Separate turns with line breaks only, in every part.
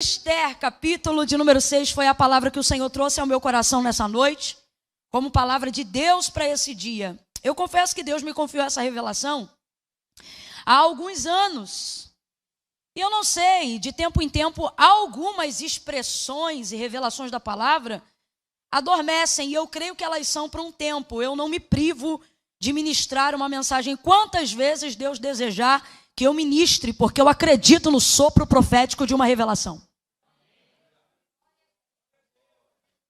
Esther, capítulo de número 6, foi a palavra que o Senhor trouxe ao meu coração nessa noite, como palavra de Deus para esse dia. Eu confesso que Deus me confiou essa revelação há alguns anos. E eu não sei, de tempo em tempo, algumas expressões e revelações da palavra adormecem, e eu creio que elas são para um tempo. Eu não me privo de ministrar uma mensagem quantas vezes Deus desejar que eu ministre, porque eu acredito no sopro profético de uma revelação.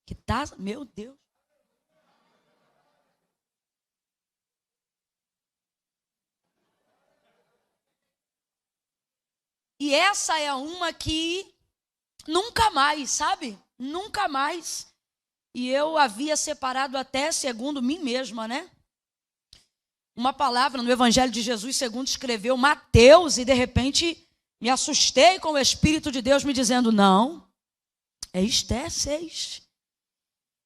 Que tá, meu Deus. E essa é uma que nunca mais, sabe? Nunca mais. E eu havia separado até segundo mim mesma, né? Uma palavra no Evangelho de Jesus, segundo escreveu Mateus, e de repente me assustei com o Espírito de Deus me dizendo, não, é Esther 6.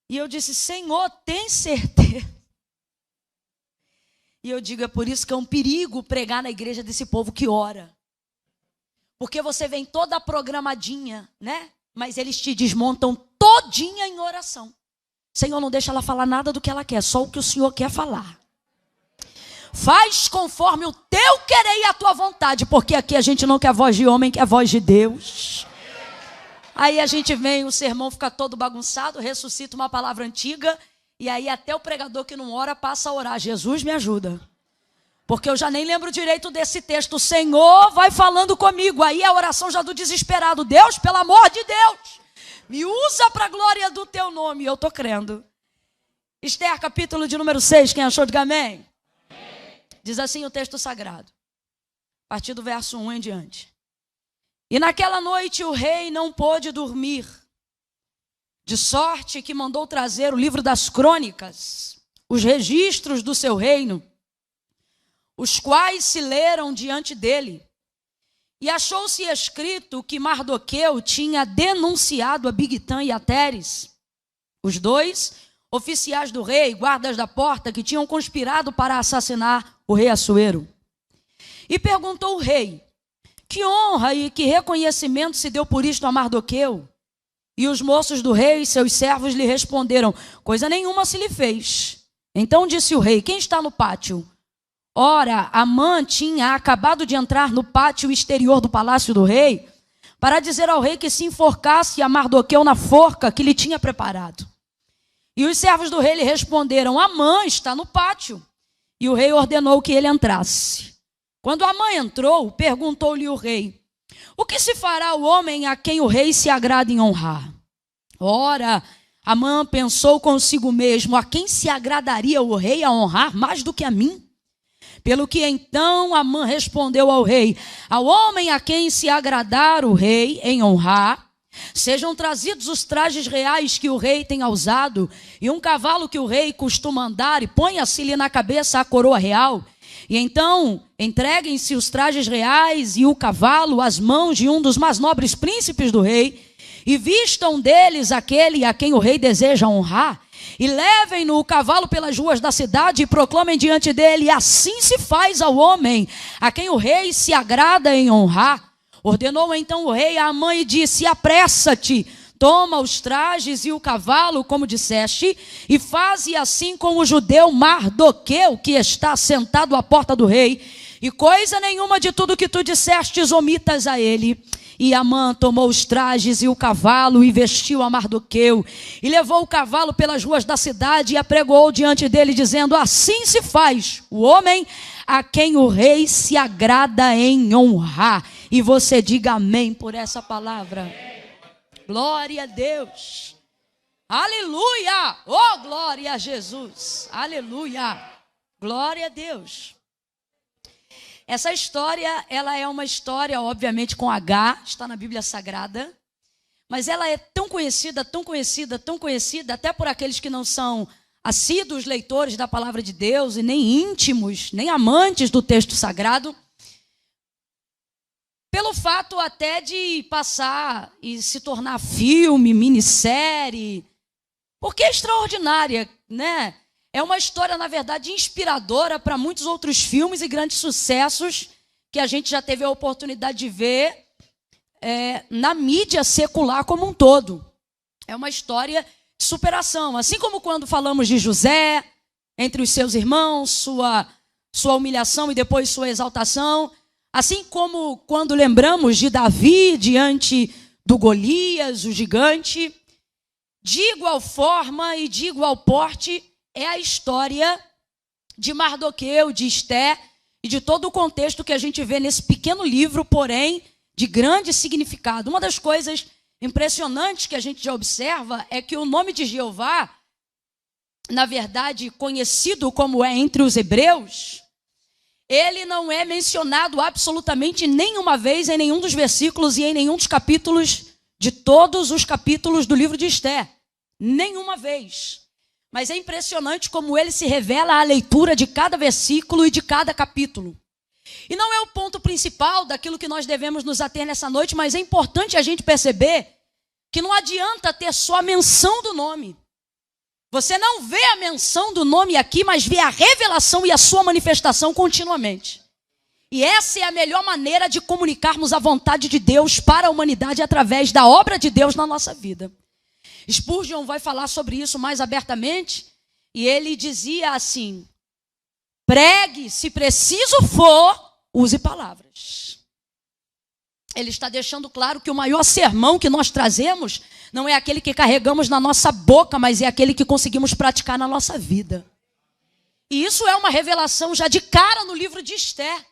E eu disse, Senhor, tem certeza? E eu digo, é por isso que é um perigo pregar na igreja desse povo que ora. Porque você vem toda programadinha, né? Mas eles te desmontam todinha em oração. Senhor, não deixa ela falar nada do que ela quer, só o que o Senhor quer falar. Faz conforme o teu querer e a tua vontade, porque aqui a gente não quer voz de homem, quer voz de Deus. Aí a gente vem, o sermão fica todo bagunçado, ressuscita uma palavra antiga, e aí até o pregador que não ora passa a orar. Jesus me ajuda. Porque eu já nem lembro direito desse texto. O Senhor vai falando comigo. Aí a oração já do desesperado. Deus, pelo amor de Deus, me usa para a glória do teu nome. E eu estou crendo. Esther, capítulo de número 6. Quem achou, diga amém. Diz assim o texto sagrado. A partir do verso 1 em diante. E naquela noite o rei não pôde dormir. De sorte que mandou trazer o livro das crônicas. Os registros do seu reino. Os quais se leram diante dele. E achou-se escrito que Mardoqueu tinha denunciado a Bigtã e a Teres, os dois oficiais do rei, guardas da porta, que tinham conspirado para assassinar o rei Assuero. E perguntou o rei, que honra e que reconhecimento se deu por isto a Mardoqueu? E os moços do rei, seus servos, lhe responderam, coisa nenhuma se lhe fez. Então disse o rei, quem está no pátio? Ora, Amã tinha acabado de entrar no pátio exterior do palácio do rei para dizer ao rei que se enforcasse a Mardoqueu na forca que lhe tinha preparado. E os servos do rei lhe responderam, Amã está no pátio. E o rei ordenou que ele entrasse. Quando Amã entrou, perguntou-lhe o rei, o que se fará o homem a quem o rei se agrada em honrar? Ora, Amã pensou consigo mesmo, a quem se agradaria o rei a honrar mais do que a mim? Pelo que então Amã respondeu ao rei, ao homem a quem se agradar o rei em honrar, sejam trazidos os trajes reais que o rei tenha usado, e um cavalo que o rei costuma andar, e ponha-se-lhe na cabeça a coroa real. E então entreguem-se os trajes reais e o cavalo às mãos de um dos mais nobres príncipes do rei, e vistam deles aquele a quem o rei deseja honrar, e levem-no o cavalo pelas ruas da cidade e proclamem diante dele, assim se faz ao homem a quem o rei se agrada em honrar. Ordenou então o rei a Amã e disse, apressa-te, toma os trajes e o cavalo, como disseste, e faze assim com o judeu Mardoqueu, que está sentado à porta do rei, e coisa nenhuma de tudo que tu dissestes omitas a ele. E Amã tomou os trajes e o cavalo e vestiu a Mardoqueu, e levou o cavalo pelas ruas da cidade e apregoou diante dele, dizendo, assim se faz o homem a quem o rei se agrada em honrar. E você diga amém por essa palavra. Glória a Deus. Aleluia. Oh, glória a Jesus. Aleluia. Glória a Deus. Essa história, ela é uma história, obviamente, com H, está na Bíblia Sagrada, mas ela é tão conhecida, tão conhecida, tão conhecida, até por aqueles que não são assíduos leitores da palavra de Deus e nem íntimos, nem amantes do texto sagrado, pelo fato até de passar e se tornar filme, minissérie, porque é extraordinária, né? É uma história, na verdade, inspiradora para muitos outros filmes e grandes sucessos que a gente já teve a oportunidade de ver na mídia secular como um todo. É uma história de superação. Assim como quando falamos de José, entre os seus irmãos, sua humilhação e depois sua exaltação. Assim como quando lembramos de Davi diante do Golias, o gigante. De igual forma e de igual porte é a história de Mardoqueu, de Esté e de todo o contexto que a gente vê nesse pequeno livro, porém de grande significado. Uma das coisas impressionantes que a gente já observa é que o nome de Jeová, na verdade conhecido como é entre os hebreus, ele não é mencionado absolutamente nenhuma vez em nenhum dos versículos e em nenhum dos capítulos, de todos os capítulos do livro de Esté. Nenhuma vez. Mas é impressionante como ele se revela à leitura de cada versículo e de cada capítulo. E não é o ponto principal daquilo que nós devemos nos ater nessa noite, mas é importante a gente perceber que não adianta ter só a menção do nome. Você não vê a menção do nome aqui, mas vê a revelação e a sua manifestação continuamente. E essa é a melhor maneira de comunicarmos a vontade de Deus para a humanidade através da obra de Deus na nossa vida. Spurgeon vai falar sobre isso mais abertamente, e ele dizia assim: pregue, se preciso for, use palavras. Ele está deixando claro que o maior sermão que nós trazemos não é aquele que carregamos na nossa boca, mas é aquele que conseguimos praticar na nossa vida. E isso é uma revelação já de cara no livro de Esté.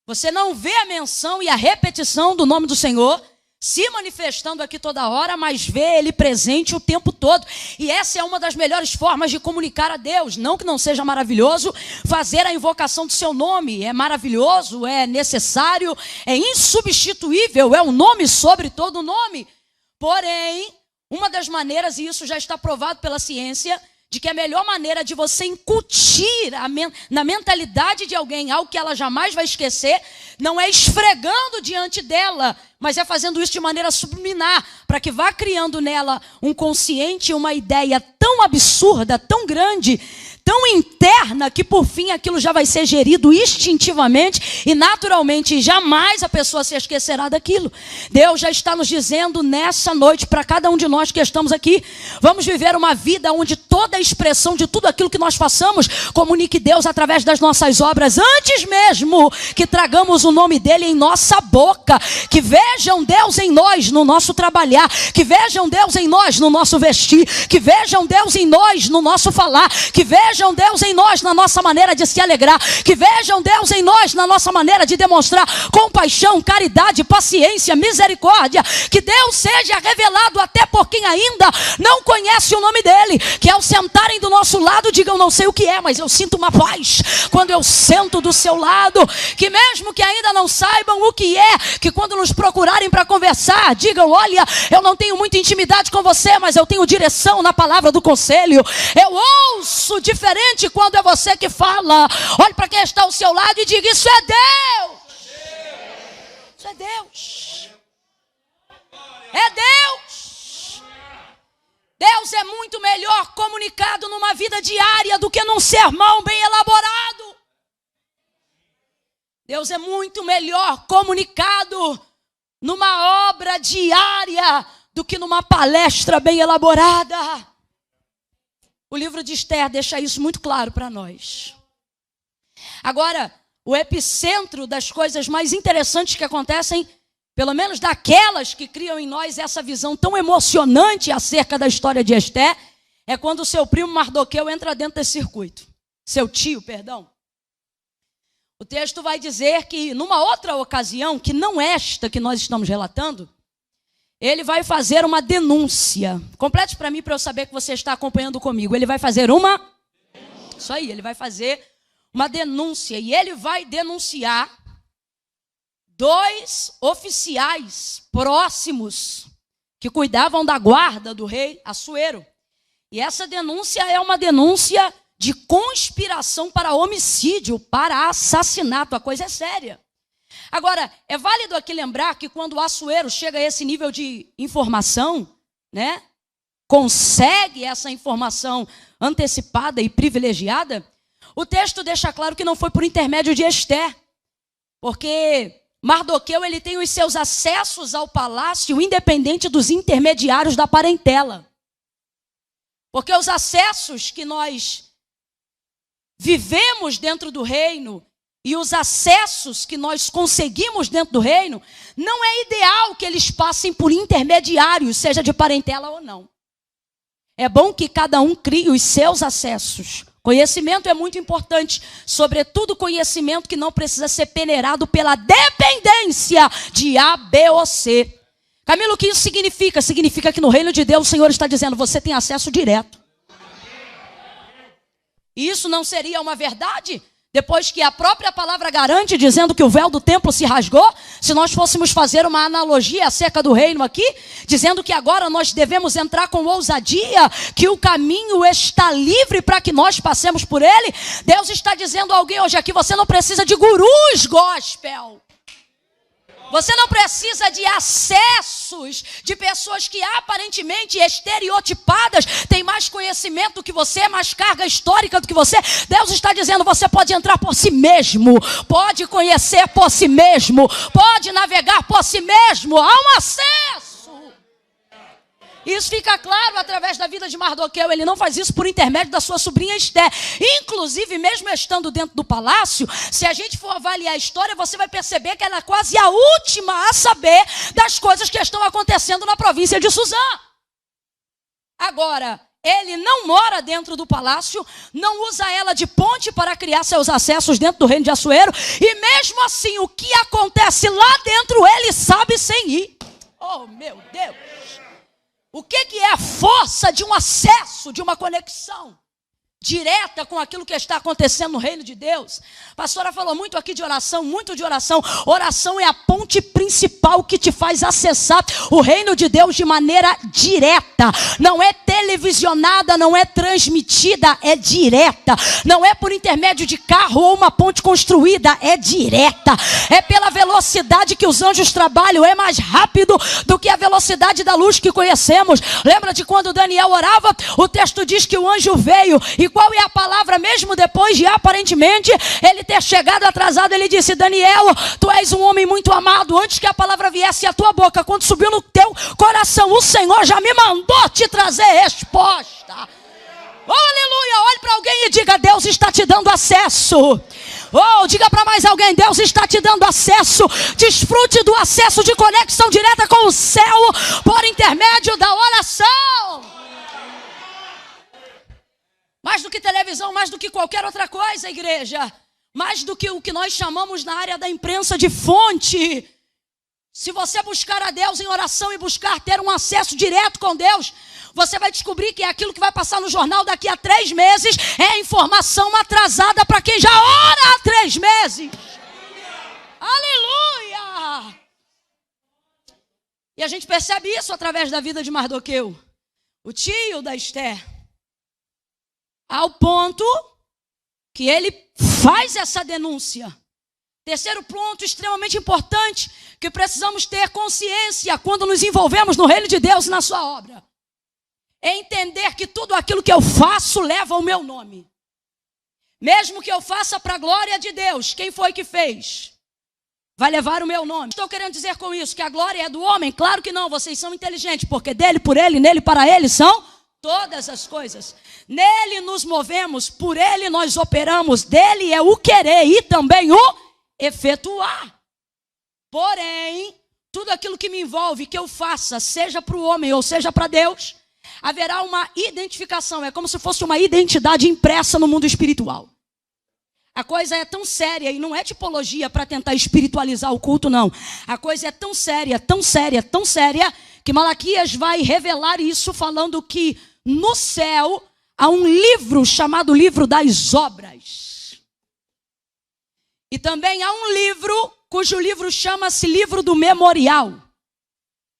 Você não vê a menção e a repetição do nome do Senhor se manifestando aqui toda hora, mas vê ele presente o tempo todo. E essa é uma das melhores formas de comunicar a Deus. Não que não seja maravilhoso fazer a invocação do seu nome. É maravilhoso, é necessário, é insubstituível, é o nome sobre todo nome. Porém, uma das maneiras, e isso já está provado pela ciência, de que a melhor maneira de você incutir na mentalidade de alguém algo que ela jamais vai esquecer, não é esfregando diante dela, mas é fazendo isso de maneira subliminar, para que vá criando nela um consciente, uma ideia tão absurda, tão grande, tão interna, que por fim aquilo já vai ser gerido instintivamente e naturalmente, jamais a pessoa se esquecerá daquilo. Deus já está nos dizendo nessa noite, para cada um de nós que estamos aqui, vamos viver uma vida onde toda a expressão de tudo aquilo que nós façamos comunique Deus através das nossas obras, antes mesmo que tragamos o nome dele em nossa boca. Que vejam Deus em nós no nosso trabalhar, que vejam Deus em nós no nosso vestir, que vejam Deus em nós no nosso falar, que vejam Deus em nós na nossa maneira de se alegrar, que vejam Deus em nós na nossa maneira de demonstrar compaixão, caridade, paciência, misericórdia. Que Deus seja revelado até por quem ainda não conhece o nome dele, que ao sentarem do nosso lado digam: não sei o que é, mas eu sinto uma paz quando eu sento do seu lado. Que mesmo que ainda não saibam o que é, que quando nos procurarem para conversar, digam: olha, eu não tenho muita intimidade com você, mas eu tenho direção na palavra do conselho, eu ouço diferente quando é você que fala. Olhe para quem está ao seu lado e diga: isso é Deus. Isso é Deus. É Deus. Deus é muito melhor comunicado numa vida diária do que num sermão bem elaborado. Deus é muito melhor comunicado numa obra diária do que numa palestra bem elaborada. O livro de Esther deixa isso muito claro para nós. Agora, o epicentro das coisas mais interessantes que acontecem, pelo menos daquelas que criam em nós essa visão tão emocionante acerca da história de Esther, é quando o seu primo Mardoqueu entra dentro desse circuito. Seu tio, perdão. O texto vai dizer que numa outra ocasião, que não esta que nós estamos relatando, ele vai fazer uma denúncia. Complete para mim, para eu saber que você está acompanhando comigo. Ele vai fazer uma... Isso aí, ele vai fazer uma denúncia. E ele vai denunciar 2 oficiais próximos que cuidavam da guarda do rei Assuero. E essa denúncia é uma denúncia de conspiração para homicídio, para assassinato. A coisa é séria. Agora, é válido aqui lembrar que quando o Assuero chega a esse nível de informação, né, consegue essa informação antecipada e privilegiada, o texto deixa claro que não foi por intermédio de Esther, porque Mardoqueu, ele tem os seus acessos ao palácio independente dos intermediários da parentela. Porque os acessos que nós vivemos dentro do reino e os acessos que nós conseguimos dentro do reino, não é ideal que eles passem por intermediários, seja de parentela ou não. É bom que cada um crie os seus acessos. Conhecimento é muito importante, sobretudo conhecimento que não precisa ser peneirado pela dependência de A, B ou C. Camilo, o que isso significa? Significa que no reino de Deus o Senhor está dizendo, você tem acesso direto. E isso não seria uma verdade? Depois que a própria palavra garante, dizendo que o véu do templo se rasgou, se nós fôssemos fazer uma analogia acerca do reino aqui, dizendo que agora nós devemos entrar com ousadia, que o caminho está livre para que nós passemos por ele, Deus está dizendo a alguém hoje aqui, você não precisa de gurus gospel. Você não precisa de acessos de pessoas que aparentemente estereotipadas têm mais conhecimento do que você, mais carga histórica do que você. Deus está dizendo, você pode entrar por si mesmo, pode conhecer por si mesmo, pode navegar por si mesmo. Há um acesso. Isso fica claro através da vida de Mardoqueu. Ele não faz isso por intermédio da sua sobrinha Esté. Inclusive, mesmo estando dentro do palácio, se a gente for avaliar a história, você vai perceber que ela é quase a última a saber das coisas que estão acontecendo na província de Suzã. Agora, ele não mora dentro do palácio, não usa ela de ponte para criar seus acessos dentro do reino de Assuero, e mesmo assim, o que acontece lá dentro, ele sabe sem ir. Oh, meu Deus! O que é a força de um acesso, de uma conexão direta com aquilo que está acontecendo no reino de Deus? A pastora falou muito aqui de oração, muito de oração. Oração é a ponte principal que te faz acessar o reino de Deus de maneira direta. Não é televisionada, não é transmitida, é direta. Não é por intermédio de carro ou uma ponte construída, é direta. É pela velocidade que os anjos trabalham, é mais rápido do que a velocidade da luz que conhecemos. Lembra de quando Daniel orava? O texto diz que o anjo veio. E qual é a palavra? Mesmo depois de aparentemente ele ter chegado atrasado, ele disse, Daniel, tu és um homem muito amado. Antes que a palavra viesse à tua boca, quando subiu no teu coração, o Senhor já me mandou te trazer resposta. Oh, aleluia! Olhe para alguém e diga, Deus está te dando acesso. Oh, diga para mais alguém, Deus está te dando acesso. Desfrute do acesso de conexão direta com o céu por intermédio da oração. Mais do que televisão, mais do que qualquer outra coisa, igreja. Mais do que o que nós chamamos na área da imprensa de fonte. Se você buscar a Deus em oração e buscar ter um acesso direto com Deus, você vai descobrir que aquilo que vai passar no jornal daqui a 3 meses é informação atrasada para quem já ora há 3 meses. Aleluia! E a gente percebe isso através da vida de Mardoqueu, o tio da Esté. Ao ponto que ele faz essa denúncia. Terceiro ponto extremamente importante que precisamos ter consciência quando nos envolvemos no reino de Deus e na sua obra. É entender que tudo aquilo que eu faço leva o meu nome. Mesmo que eu faça para a glória de Deus, quem foi que fez? Vai levar o meu nome. Estou querendo dizer com isso que a glória é do homem? Claro que não, vocês são inteligentes, porque dele, por ele, nele, para ele são todas as coisas. Nele nos movemos, por ele nós operamos, dele é o querer e também o efetuar. Porém, tudo aquilo que me envolve, que eu faça, seja para o homem ou seja para Deus, haverá uma identificação, é como se fosse uma identidade impressa no mundo espiritual. A coisa é tão séria, e não é tipologia para tentar espiritualizar o culto, não. A coisa é tão séria, tão séria, tão séria, que Malaquias vai revelar isso falando que no céu há um livro chamado Livro das Obras. E também há um livro cujo livro chama-se Livro do Memorial.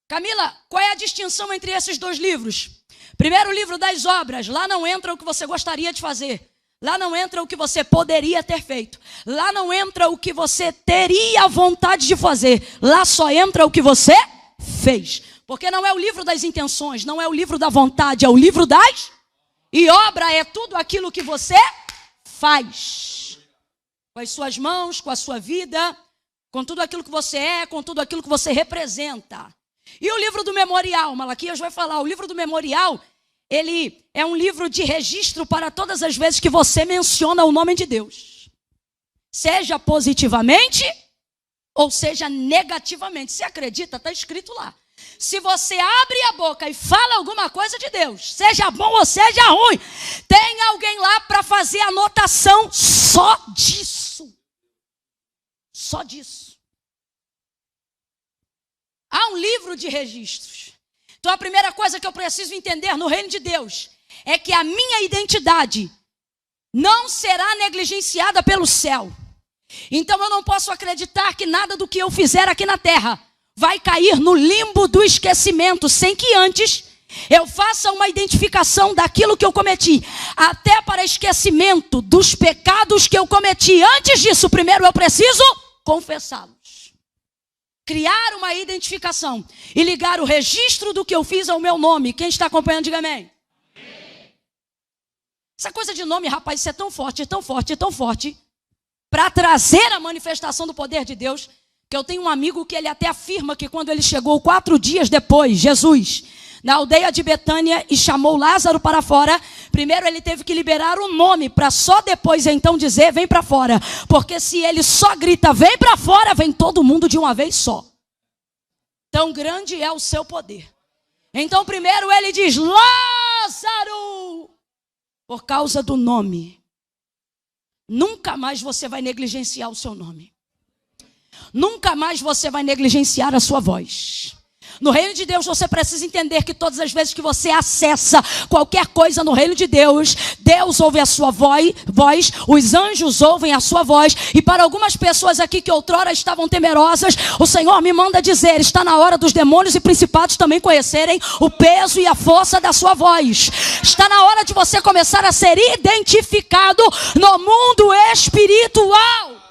Camila, qual é a distinção entre esses 2 livros? Primeiro, o Livro das Obras. Lá não entra o que você gostaria de fazer. Lá não entra o que você poderia ter feito. Lá não entra o que você teria vontade de fazer. Lá só entra o que você fez. Porque não é o livro das intenções, não é o livro da vontade, é o livro das... E obra é tudo aquilo que você faz. Com as suas mãos, com a sua vida, com tudo aquilo que você é, com tudo aquilo que você representa. E o livro do memorial, Malaquias vai falar, o livro do memorial, ele é um livro de registro para todas as vezes que você menciona o nome de Deus. Seja positivamente ou seja negativamente. Você acredita? Está escrito lá. Se você abre a boca e fala alguma coisa de Deus, seja bom ou seja ruim, tem alguém lá para fazer anotação só disso. Só disso. Há um livro de registros. Então a primeira coisa que eu preciso entender no reino de Deus é que a minha identidade não será negligenciada pelo céu. Então eu não posso acreditar que nada do que eu fizer aqui na terra vai cair no limbo do esquecimento, sem que antes eu faça uma identificação daquilo que eu cometi, até para esquecimento dos pecados que eu cometi. Antes disso, primeiro eu preciso confessá-los. Criar uma identificação e ligar o registro do que eu fiz ao meu nome. Quem está acompanhando, diga amém. Essa coisa de nome, rapaz, isso é tão forte, é tão forte, é tão forte, para trazer a manifestação do poder de Deus, que eu tenho um amigo que ele até afirma que quando ele chegou 4 dias depois, Jesus, na aldeia de Betânia e chamou Lázaro para fora, primeiro ele teve que liberar o nome, para só depois então dizer, vem para fora. Porque se ele só grita, vem para fora, vem todo mundo de uma vez só. Tão grande é o seu poder. Então primeiro ele diz, Lázaro, por causa do nome. Nunca mais você vai negligenciar o seu nome. Nunca mais você vai negligenciar a sua voz. No reino de Deus você precisa entender que todas as vezes que você acessa qualquer coisa no reino de Deus, Deus ouve a sua voz, os anjos ouvem a sua voz. E para algumas pessoas aqui que outrora estavam temerosas, o Senhor me manda dizer, está na hora dos demônios e principados também conhecerem o peso e a força da sua voz. Está na hora de você começar a ser identificado no mundo espiritual.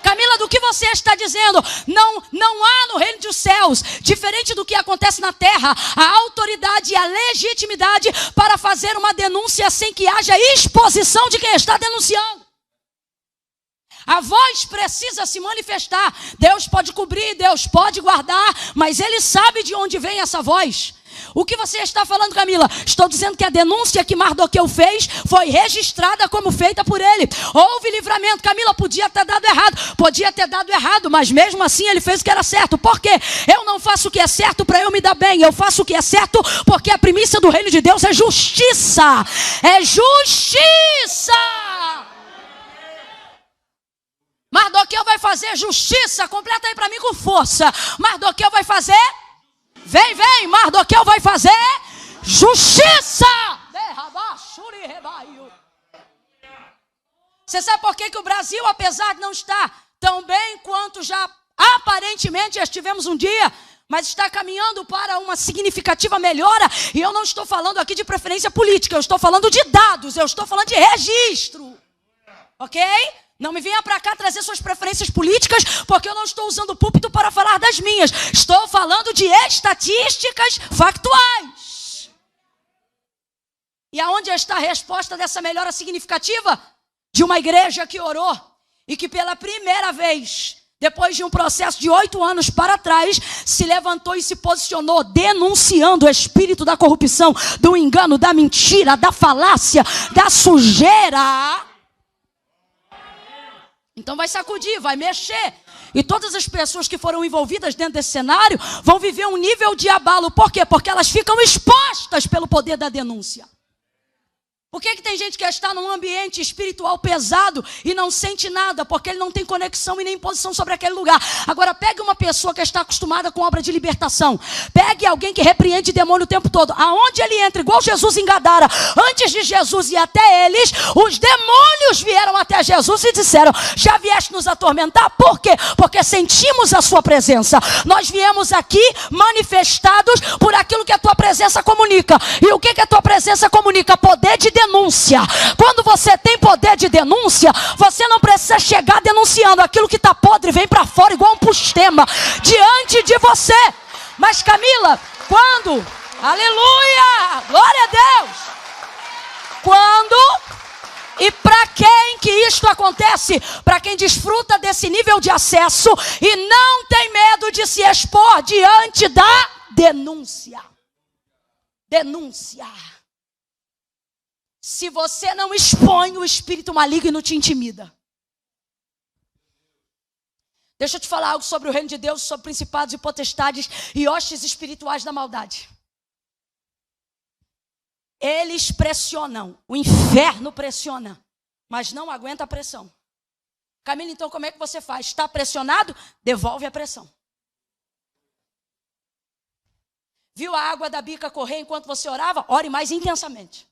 Camila, do que você está dizendo? Não há no reino dos céus, diferente do que acontece na terra, a autoridade e a legitimidade para fazer uma denúncia sem que haja exposição de quem está denunciando. A voz precisa se manifestar. Deus pode cobrir, Deus pode guardar, mas Ele sabe de onde vem essa voz. O que você está falando, Camila? Estou dizendo que a denúncia que Mardoqueu fez foi registrada como feita por ele. Houve livramento. Camila, podia ter dado errado, mas mesmo assim ele fez o que era certo. Por quê? Eu não faço o que é certo para eu me dar bem. Eu faço o que é certo porque a primícia do reino de Deus é justiça. É justiça. Mardoqueu vai fazer justiça. Completa aí para mim com força. Mardoqueu vai fazer... Vem, Mardoqueu vai fazer justiça. Você sabe por que o Brasil, apesar de não estar tão bem quanto já aparentemente estivemos um dia, mas está caminhando para uma significativa melhora? E eu não estou falando aqui de preferência política, eu estou falando de dados, eu estou falando de registro. Ok? Não me venha para cá trazer suas preferências políticas, porque eu não estou usando o púlpito para falar das minhas. Estou falando de estatísticas factuais. E aonde está a resposta dessa melhora significativa? De uma igreja que orou e que pela primeira vez, depois de um processo de 8 anos para trás, se levantou e se posicionou denunciando o espírito da corrupção, do engano, da mentira, da falácia, da sujeira. Então vai sacudir, vai mexer. E todas as pessoas que foram envolvidas dentro desse cenário vão viver um nível de abalo. Por quê? Porque elas ficam expostas pelo poder da denúncia. Por que tem gente que está num ambiente espiritual pesado e não sente nada? Porque ele não tem conexão e nem posição sobre aquele lugar. Agora pegue uma pessoa que está acostumada com obra de libertação. Pegue alguém que repreende demônio o tempo todo. Aonde ele entra, igual Jesus em Gadara, antes de Jesus ir até eles, os demônios vieram até Jesus e disseram, já vieste nos atormentar? Por quê? Porque sentimos a sua presença. Nós viemos aqui manifestados por aquilo que a tua presença comunica. E o que a tua presença comunica? Poder de denúncia. Quando você tem poder de denúncia, você não precisa chegar denunciando. Aquilo que está podre vem para fora igual um pustema diante de você. Mas Camila, quando, aleluia, glória a Deus, quando E para quem que isto acontece? Para quem desfruta desse nível de acesso e não tem medo de se expor diante da denúncia. Denúncia. Se você não expõe, o espírito maligno te intimida. Deixa eu te falar algo sobre o reino de Deus, sobre principados e potestades e hostes espirituais da maldade. Eles pressionam, o inferno pressiona, mas não aguenta a pressão. Camila, então como é que você faz? Está pressionado? Devolve a pressão. Viu a água da bica correr enquanto você orava? Ore mais intensamente.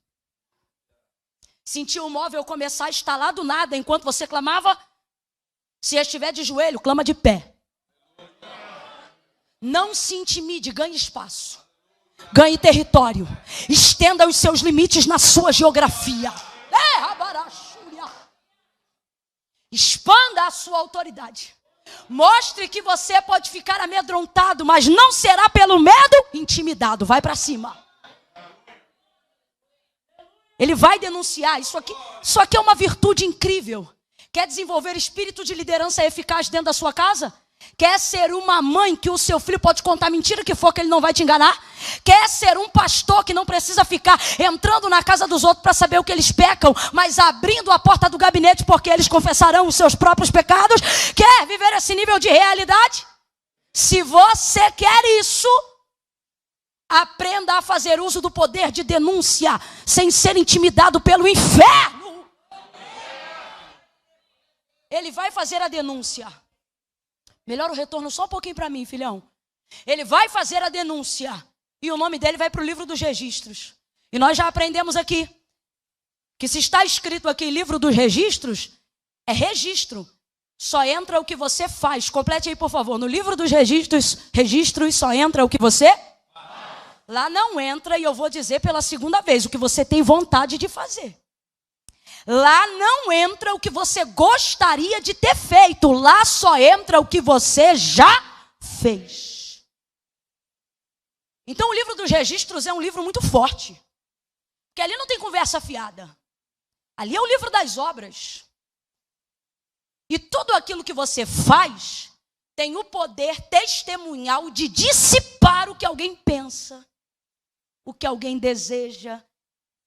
Sentiu o móvel começar a estalar do nada enquanto você clamava? Se estiver de joelho, clama de pé. Não se intimide, ganhe espaço. Ganhe território. Estenda os seus limites na sua geografia. Expanda a sua autoridade. Mostre que você pode ficar amedrontado, mas não será pelo medo intimidado. Vai para cima. Ele vai denunciar. Isso aqui é uma virtude incrível. Quer desenvolver espírito de liderança eficaz dentro da sua casa? Quer ser uma mãe que o seu filho pode contar mentira que for, que ele não vai te enganar? Quer ser um pastor que não precisa ficar entrando na casa dos outros para saber o que eles pecam, mas abrindo a porta do gabinete porque eles confessarão os seus próprios pecados? Quer viver esse nível de realidade? Se você quer isso, aprenda a fazer uso do poder de denúncia sem ser intimidado pelo inferno. Ele vai fazer a denúncia. Melhora o retorno só um pouquinho para mim, filhão. Ele vai fazer a denúncia. E o nome dele vai para o livro dos registros. E nós já aprendemos aqui que se está escrito aqui livro dos registros, é registro. Só entra o que você faz. Complete aí, por favor. No livro dos registros só entra o que você faz. Lá não entra, e eu vou dizer pela segunda vez, o que você tem vontade de fazer. Lá não entra o que você gostaria de ter feito. Lá só entra o que você já fez. Então o livro dos registros é um livro muito forte. Porque ali não tem conversa fiada. Ali é o livro das obras. E tudo aquilo que você faz tem o poder testemunhal de dissipar o que alguém pensa, o que alguém deseja.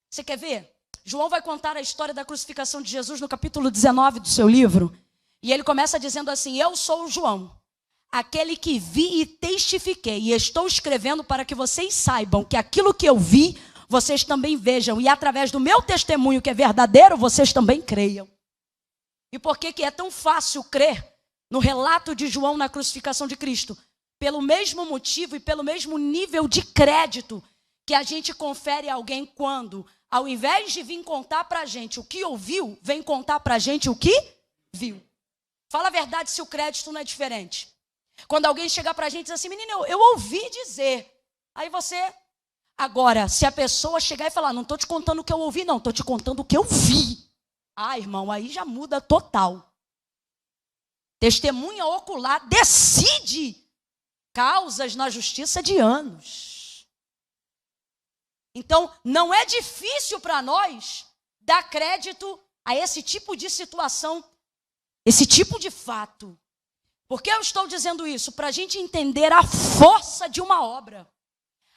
Você quer ver? João vai contar a história da crucificação de Jesus no capítulo 19 do seu livro. E ele começa dizendo assim: eu sou o João, aquele que vi e testifiquei. E estou escrevendo para que vocês saibam que aquilo que eu vi, vocês também vejam. E através do meu testemunho, que é verdadeiro, vocês também creiam. E por que é tão fácil crer no relato de João na crucificação de Cristo? Pelo mesmo motivo e pelo mesmo nível de crédito que a gente confere a alguém quando, ao invés de vir contar para a gente o que ouviu, vem contar para a gente o que viu. Fala a verdade se o crédito não é diferente. Quando alguém chegar para a gente e dizer assim: menino, eu ouvi dizer. Aí você... Agora, se a pessoa chegar e falar: não estou te contando o que eu ouvi, não, estou te contando o que eu vi. Ah, irmão, aí já muda total. Testemunha ocular decide causas na justiça de anos. Então, não é difícil para nós dar crédito a esse tipo de situação, esse tipo de fato. Por que eu estou dizendo isso? Para a gente entender a força de uma obra,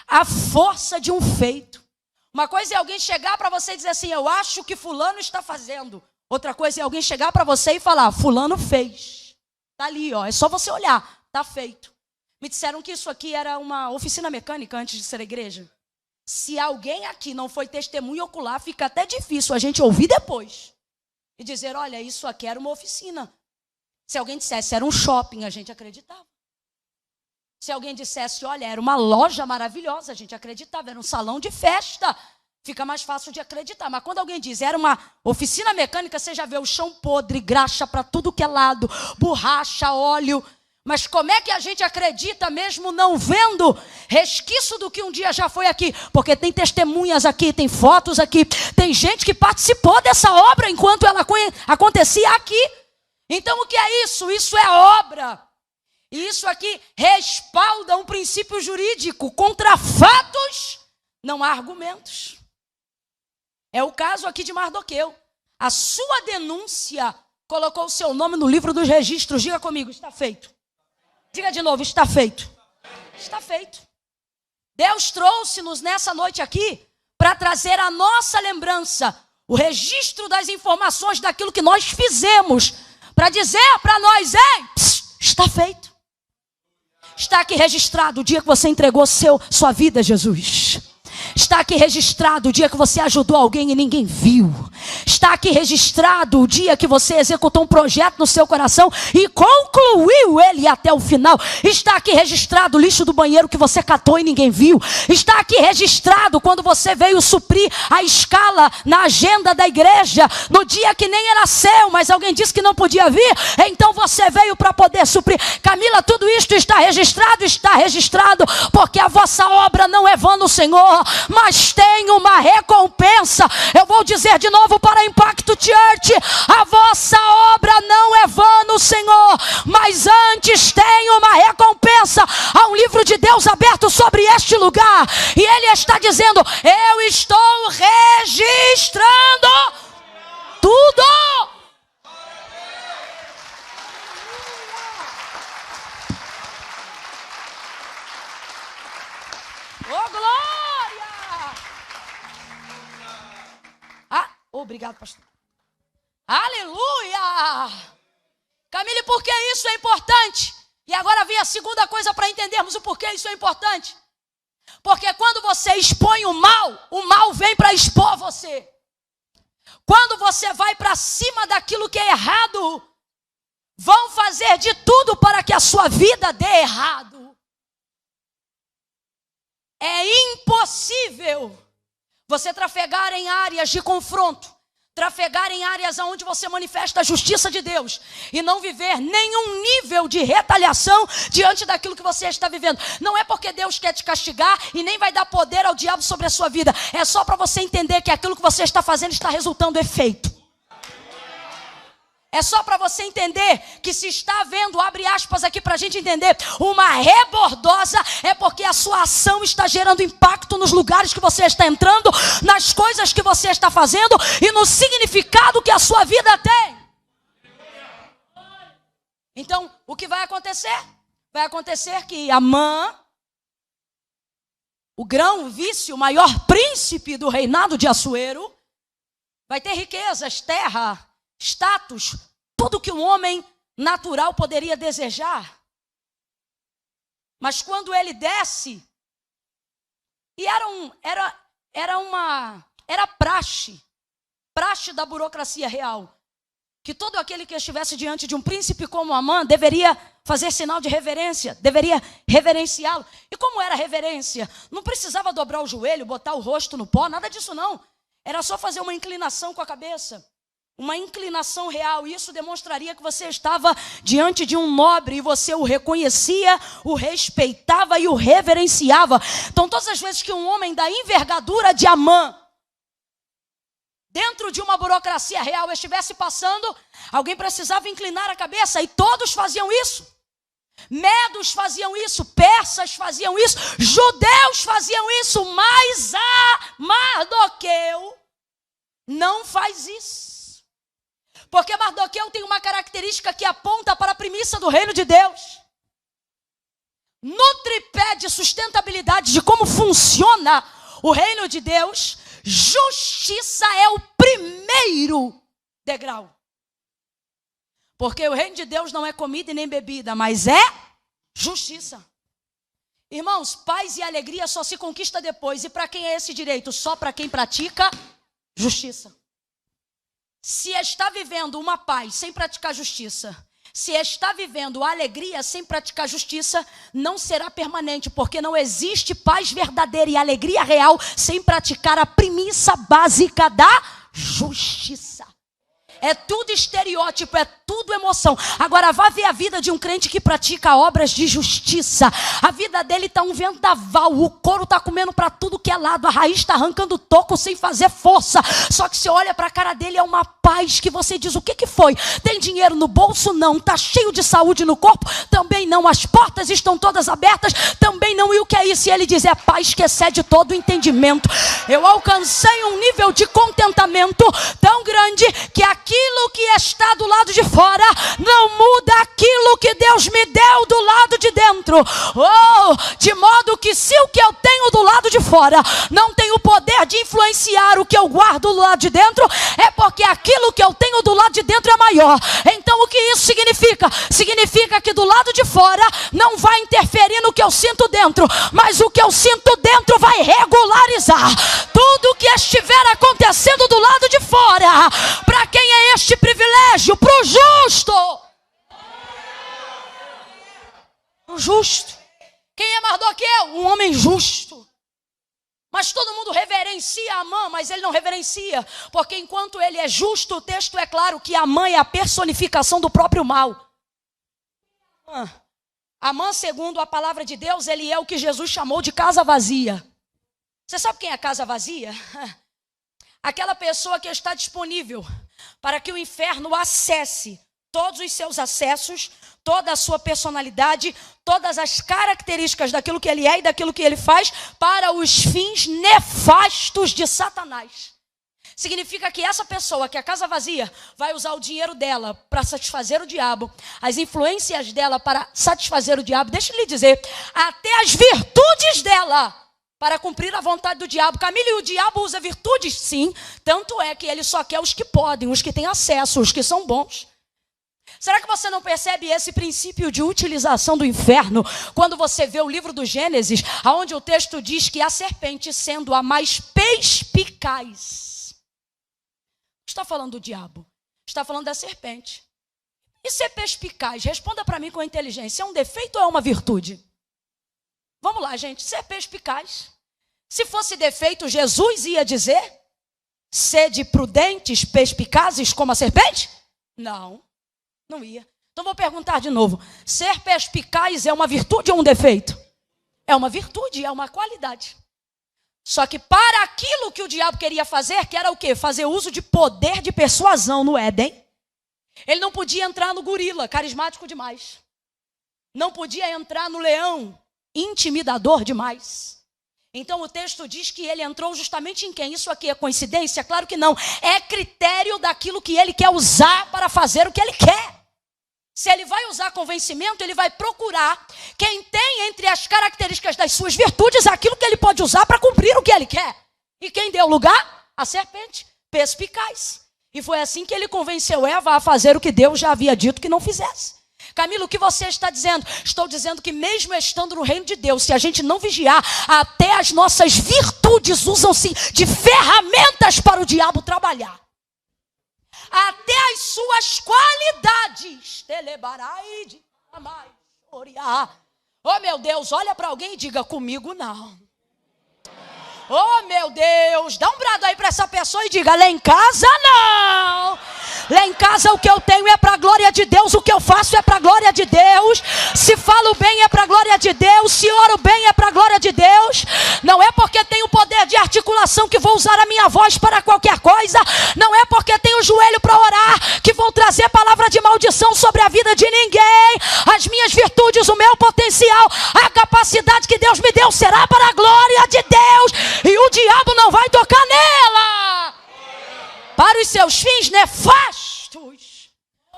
a força de um feito. Uma coisa é alguém chegar para você e dizer assim: eu acho que fulano está fazendo. Outra coisa é alguém chegar para você e falar: fulano fez. Está ali, ó, é só você olhar, está feito. Me disseram que isso aqui era uma oficina mecânica antes de ser igreja. Se alguém aqui não foi testemunha ocular, fica até difícil a gente ouvir depois e dizer: olha, isso aqui era uma oficina. Se alguém dissesse era um shopping, a gente acreditava. Se alguém dissesse: olha, era uma loja maravilhosa, a gente acreditava. Era um salão de festa, fica mais fácil de acreditar. Mas quando alguém diz era uma oficina mecânica, você já vê o chão podre, graxa para tudo que é lado, borracha, óleo. Mas como é que a gente acredita mesmo não vendo resquício do que um dia já foi aqui? Porque tem testemunhas aqui, tem fotos aqui, tem gente que participou dessa obra enquanto ela acontecia aqui. Então o que é isso? Isso é obra. E isso aqui respalda um princípio jurídico. Contra fatos não há argumentos. É o caso aqui de Mardoqueu. A sua denúncia colocou o seu nome no livro dos registros. Diga comigo, está feito. Diga de novo, está feito. Está feito. Deus trouxe-nos nessa noite aqui para trazer a nossa lembrança, o registro das informações daquilo que nós fizemos, para dizer para nós, está feito. Está aqui registrado o dia que você entregou sua vida a Jesus. Está aqui registrado o dia que você ajudou alguém e ninguém viu. Está aqui registrado o dia que você executou um projeto no seu coração e concluiu ele até o final. Está aqui registrado o lixo do banheiro que você catou e ninguém viu. Está aqui registrado quando você veio suprir a escala na agenda da igreja, no dia que nem era seu, mas alguém disse que não podia vir, então você veio para poder suprir. Camila, tudo isto está registrado, porque a vossa obra não é vã no Senhor, mas tem uma recompensa. Eu vou dizer de novo para Impacto Church: a vossa obra não é vã no Senhor, mas antes tem uma recompensa. Há um livro de Deus aberto sobre este lugar, e Ele está dizendo: eu estou registrando tudo. Oh, glória! Obrigado, pastor. Aleluia! Camille, por que isso é importante? E agora vem a segunda coisa para entendermos o porquê isso é importante. Porque quando você expõe o mal vem para expor você. Quando você vai para cima daquilo que é errado, vão fazer de tudo para que a sua vida dê errado. É impossível você trafegar em áreas de confronto, trafegar em áreas onde você manifesta a justiça de Deus e não viver nenhum nível de retaliação diante daquilo que você está vivendo. Não é porque Deus quer te castigar e nem vai dar poder ao diabo sobre a sua vida. É só para você entender que aquilo que você está fazendo está resultando efeito. É só para você entender que se está vendo, abre aspas aqui para a gente entender, uma rebordosa, é porque a sua ação está gerando impacto nos lugares que você está entrando, nas coisas que você está fazendo e no significado que a sua vida tem. Então, o que vai acontecer? Vai acontecer que Amã, o grão vício, o maior príncipe do reinado de Assuero, vai ter riquezas, terra, status, tudo que um homem natural poderia desejar. Mas quando ele desce, e era praxe da burocracia real, que todo aquele que estivesse diante de um príncipe como Amã deveria fazer sinal de reverência, deveria reverenciá-lo. E como era reverência? Não precisava dobrar o joelho, botar o rosto no pó, nada disso não. Era só fazer uma inclinação com a cabeça. Uma inclinação real. Isso demonstraria que você estava diante de um nobre e você o reconhecia, o respeitava e o reverenciava. Então, todas as vezes que um homem da envergadura de Amã, dentro de uma burocracia real, estivesse passando, alguém precisava inclinar a cabeça e todos faziam isso. Medos faziam isso, persas faziam isso, judeus faziam isso, mas Mardoqueu não faz isso. Porque Mardoqueu tem uma característica que aponta para a premissa do reino de Deus. No tripé de sustentabilidade de como funciona o reino de Deus, justiça é o primeiro degrau. Porque o reino de Deus não é comida e nem bebida, mas é justiça. Irmãos, paz e alegria só se conquista depois. E para quem é esse direito? Só para quem pratica justiça. Se está vivendo uma paz sem praticar justiça, se está vivendo a alegria sem praticar justiça, não será permanente, porque não existe paz verdadeira e alegria real sem praticar a premissa básica da justiça. É tudo estereótipo, é tudo emoção. Agora vá ver a vida de um crente que pratica obras de justiça. A vida dele está um vendaval, o couro está comendo para tudo que é lado, a raiz está arrancando toco sem fazer força. Só que você olha para a cara dele, é uma paz que você diz, o que foi? Tem dinheiro no bolso? Não. Está cheio de saúde no corpo? Também não. As portas estão todas abertas? Também não. E o que é isso? E ele diz, é paz que excede todo o entendimento. Eu alcancei um nível de contentamento tão grande que aquilo que está do lado de fora não muda aquilo que Deus me deu do lado de dentro. Oh, de modo que se o que eu tenho do lado de fora não tem o poder de influenciar o que eu guardo do lado de dentro, é porque aquilo que eu tenho do lado de dentro é maior. Então o que isso significa? Significa que do lado de fora não vai interferir no que eu sinto dentro, mas o que eu sinto dentro vai regularizar tudo que estiver acontecendo do lado de fora. Para quem é este privilégio? Para o justo. O justo. Quem é Mardoqueu? Um homem justo. Mas todo mundo reverencia Amã, mas ele não reverencia, porque enquanto ele é justo, o texto é claro que Amã é a personificação do próprio mal. Amã, segundo a palavra de Deus, ele é o que Jesus chamou de casa vazia. Você sabe quem é a casa vazia? Aquela pessoa que está disponível para que o inferno acesse todos os seus acessos, toda a sua personalidade, todas as características daquilo que ele é e daquilo que ele faz para os fins nefastos de Satanás. Significa que essa pessoa, que é a casa vazia, vai usar o dinheiro dela para satisfazer o diabo, as influências dela para satisfazer o diabo, deixa eu lhe dizer, até as virtudes dela para cumprir a vontade do diabo. Camila, e o diabo usa virtudes? Sim, tanto é que ele só quer os que podem, os que têm acesso, os que são bons. Será que você não percebe esse princípio de utilização do inferno quando você vê o livro do Gênesis, onde o texto diz que a serpente, sendo a mais perspicaz, está falando do diabo, está falando da serpente. E ser perspicaz, responda para mim com inteligência, é um defeito ou é uma virtude? Vamos lá, gente, ser perspicaz. Se fosse defeito, Jesus ia dizer, sede prudentes, perspicazes como a serpente? Não. Não ia. Então vou perguntar de novo. Ser perspicaz é uma virtude ou um defeito? É uma virtude, é uma qualidade. Só que para aquilo que o diabo queria fazer, que era o quê? Fazer uso de poder de persuasão no Éden. Ele não podia entrar no gorila, carismático demais. Não podia entrar no leão, intimidador demais. Então o texto diz que ele entrou justamente em quem? Isso aqui é coincidência? Claro que não. É critério daquilo que ele quer usar para fazer o que ele quer. Se ele vai usar convencimento, ele vai procurar quem tem entre as características das suas virtudes aquilo que ele pode usar para cumprir o que ele quer. E quem deu lugar? A serpente, perspicaz. E foi assim que ele convenceu Eva a fazer o que Deus já havia dito que não fizesse. Camilo, o que você está dizendo? Estou dizendo que mesmo estando no reino de Deus, se a gente não vigiar, até as nossas virtudes usam-se de ferramentas para o diabo trabalhar. Até as suas qualidades. Oh meu Deus, olha para alguém e diga, comigo não. Oh meu Deus, dá um brado aí para essa pessoa e diga, lá em casa não. Lá em casa o que eu tenho é para a glória de Deus, o que eu faço é para a glória de Deus. Se falo bem é para a glória de Deus, se oro bem é para a glória de Deus. Não é porque tenho poder de articulação que vou usar a minha voz para qualquer coisa. Não é porque tenho joelho para orar que vou trazer palavra de maldição sobre a vida de ninguém. As minhas virtudes, o meu potencial, a capacidade que Deus me deu será para a glória de Deus. E o diabo não vai tocar nela. Para os seus fins nefastos.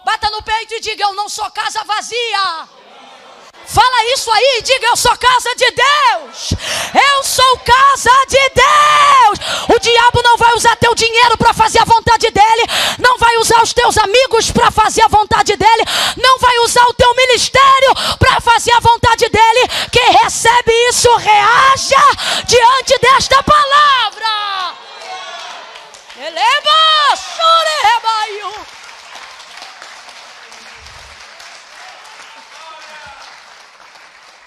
Bata no peito e diga, eu não sou casa vazia. Fala isso aí e diga, eu sou casa de Deus. Eu sou casa de Deus. O diabo não vai usar teu dinheiro para fazer a vontade dele. Não vai usar os teus amigos para fazer a vontade dele. Não vai usar o teu ministério para fazer a vontade dele. Quem recebe isso, reaja diante desta palavra. Eleba, chorebaio.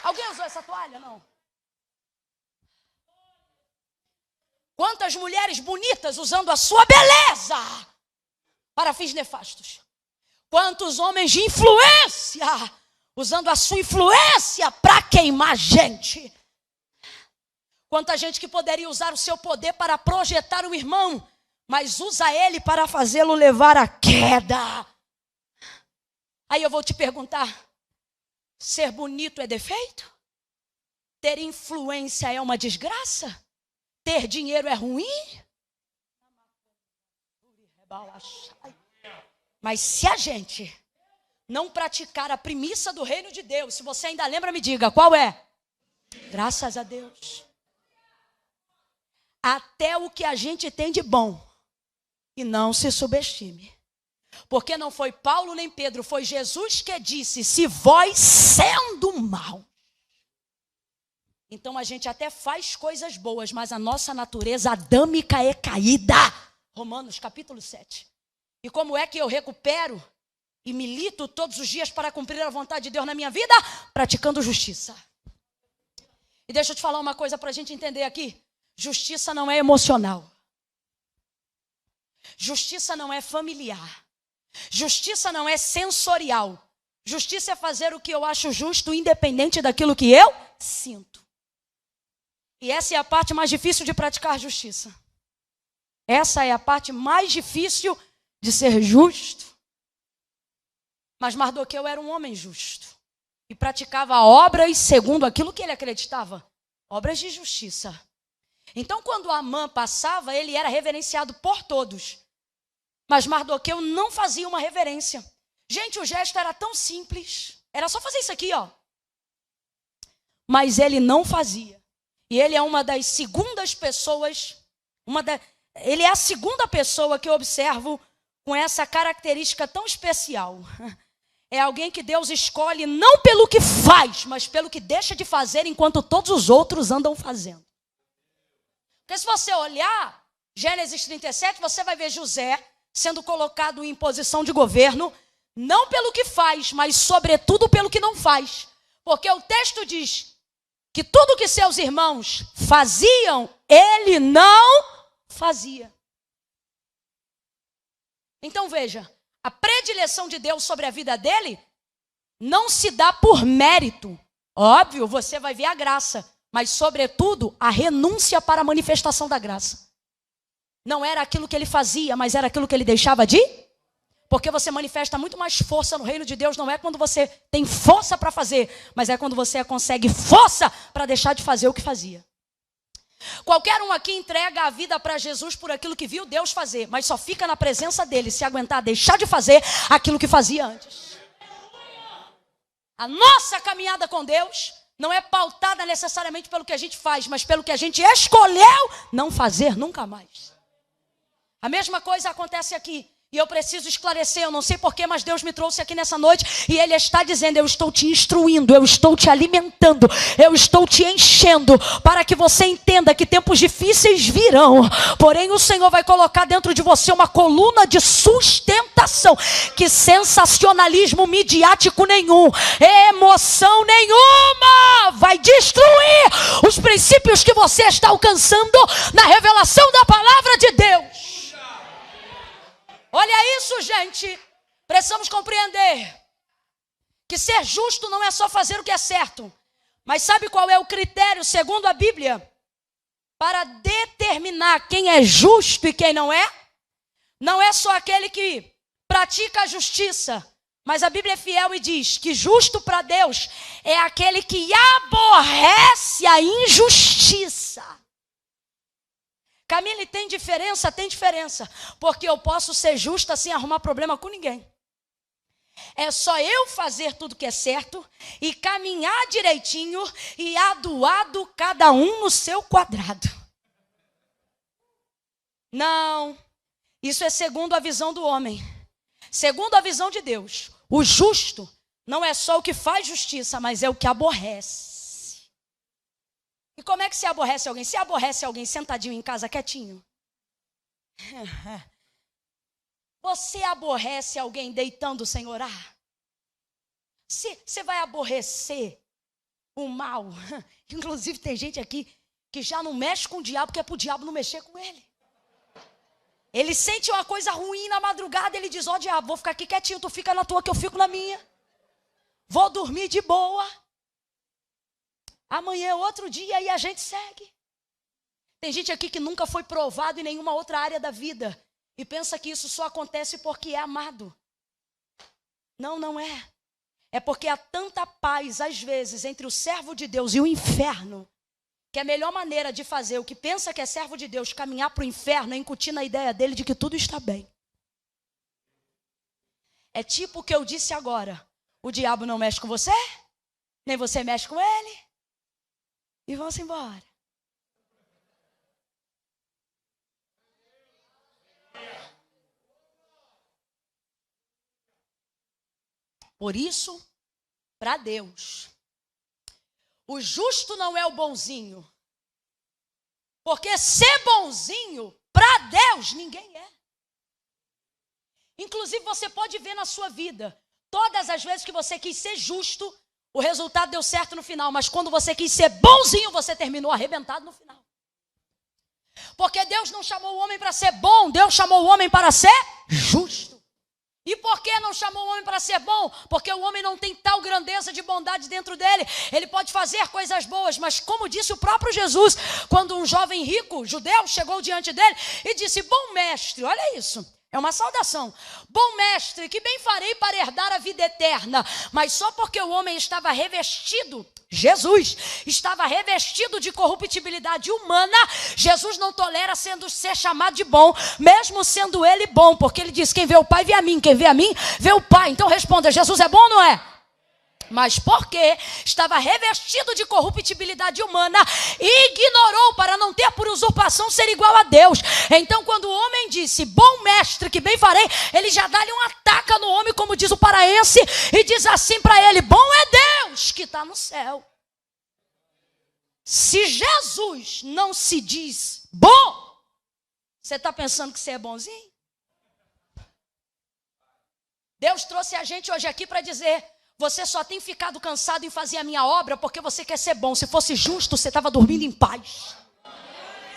Alguém usou essa toalha? Não. Quantas mulheres bonitas usando a sua beleza para fins nefastos. Quantos homens de influência, usando a sua influência para queimar gente. Quanta gente que poderia usar o seu poder para projetar o irmão, mas usa ele para fazê-lo levar à queda. Aí eu vou te perguntar, ser bonito é defeito? Ter influência é uma desgraça? Ter dinheiro é ruim? Mas se a gente não praticar a premissa do reino de Deus, se você ainda lembra, me diga, qual é? Graças a Deus. Até o que a gente tem de bom. E não se subestime. Porque não foi Paulo nem Pedro, foi Jesus que disse, se vós sendo mal. Então a gente até faz coisas boas, mas a nossa natureza adâmica é caída. Romanos capítulo 7. E como é que eu recupero e milito todos os dias para cumprir a vontade de Deus na minha vida? Praticando justiça. E deixa eu te falar uma coisa para a gente entender aqui. Justiça não é emocional. Justiça não é familiar. Justiça não é sensorial. Justiça é fazer o que eu acho justo, independente daquilo que eu sinto. E essa é a parte mais difícil de praticar justiça. Essa é a parte mais difícil de ser justo. Mas Mardoqueu era um homem justo. E praticava obras segundo aquilo que ele acreditava. Obras de justiça. Então, quando Amã passava, ele era reverenciado por todos. Mas Mardoqueu não fazia uma reverência. Gente, o gesto era tão simples. Era só fazer isso aqui, ó. Mas ele não fazia. E ele é uma das segundas pessoas, ele é a segunda pessoa que eu observo com essa característica tão especial. É alguém que Deus escolhe não pelo que faz, mas pelo que deixa de fazer enquanto todos os outros andam fazendo. Porque se você olhar Gênesis 37, você vai ver José sendo colocado em posição de governo, não pelo que faz, mas sobretudo pelo que não faz. Porque o texto diz que tudo que seus irmãos faziam, ele não fazia. Então veja, a predileção de Deus sobre a vida dele não se dá por mérito. Óbvio, você vai ver a graça, mas sobretudo a renúncia para a manifestação da graça. Não era aquilo que ele fazia, mas era aquilo que ele deixava de... Porque você manifesta muito mais força no reino de Deus, não é quando você tem força para fazer, mas é quando você consegue força para deixar de fazer o que fazia. Qualquer um aqui entrega a vida para Jesus por aquilo que viu Deus fazer, mas só fica na presença dele se aguentar deixar de fazer aquilo que fazia antes. A nossa caminhada com Deus não é pautada necessariamente pelo que a gente faz, mas pelo que a gente escolheu não fazer nunca mais. A mesma coisa acontece aqui. E eu preciso esclarecer, eu não sei porquê, mas Deus me trouxe aqui nessa noite e Ele está dizendo, eu estou te instruindo, eu estou te alimentando, eu estou te enchendo, para que você entenda que tempos difíceis virão, porém o Senhor vai colocar dentro de você uma coluna de sustentação, que sensacionalismo midiático nenhum, emoção nenhuma, vai destruir os princípios que você está alcançando na revelação da palavra de Deus. Olha isso, gente. Precisamos compreender que ser justo não é só fazer o que é certo. Mas sabe qual é o critério, segundo a Bíblia, para determinar quem é justo e quem não é? Não é só aquele que pratica a justiça. Mas a Bíblia é fiel e diz que justo para Deus é aquele que aborrece a injustiça. Camille, tem diferença? Tem diferença. Porque eu posso ser justa sem arrumar problema com ninguém. É só eu fazer tudo que é certo e caminhar direitinho e adoado cada um no seu quadrado. Não, isso é segundo a visão do homem. Segundo a visão de Deus, o justo não é só o que faz justiça, mas é o que aborrece. E como é que se aborrece alguém? Se aborrece alguém sentadinho em casa, quietinho. Você aborrece alguém deitando sem orar? Você vai aborrecer o mal. Inclusive tem gente aqui que já não mexe com o diabo, porque é para o diabo não mexer com ele. Ele sente uma coisa ruim na madrugada, ele diz, ó diabo, vou ficar aqui quietinho, tu fica na tua que eu fico na minha. Vou dormir de boa. Amanhã é outro dia e a gente segue. Tem gente aqui que nunca foi provado em nenhuma outra área da vida e pensa que isso só acontece porque é amado. Não, não é. É porque há tanta paz, às vezes, entre o servo de Deus e o inferno, que a melhor maneira de fazer o que pensa que é servo de Deus caminhar para o inferno é incutir na ideia dele de que tudo está bem. É tipo o que eu disse agora. O diabo não mexe com você, nem você mexe com ele. E vão-se embora. Por isso, para Deus, o justo não é o bonzinho. Porque ser bonzinho, para Deus, ninguém é. Inclusive, você pode ver na sua vida, todas as vezes que você quis ser justo, o resultado deu certo no final. Mas quando você quis ser bonzinho, você terminou arrebentado no final. Porque Deus não chamou o homem para ser bom, Deus chamou o homem para ser justo. E por que não chamou o homem para ser bom? Porque o homem não tem tal grandeza de bondade dentro dele. Ele pode fazer coisas boas, mas como disse o próprio Jesus, quando um jovem rico, judeu, chegou diante dele e disse, bom mestre, olha isso, é uma saudação. Bom mestre, que bem farei para herdar a vida eterna? Mas só porque o homem estava revestido, Jesus estava revestido de corruptibilidade humana, Jesus não tolera ser chamado de bom, mesmo sendo ele bom, porque ele diz, quem vê o Pai vê a mim, quem vê a mim vê o Pai. Então responda, Jesus é bom ou não é? Mas porque estava revestido de corruptibilidade humana, ignorou para não ter por usurpação ser igual a Deus. Então quando o homem disse, bom mestre, que bem farei, ele já dá-lhe uma taca no homem, como diz o paraense, e diz assim para ele, bom é Deus que está no céu. Se Jesus não se diz bom, você está pensando que você é bonzinho? Deus trouxe a gente hoje aqui para dizer, você só tem ficado cansado em fazer a minha obra porque você quer ser bom. Se fosse justo, você estava dormindo em paz.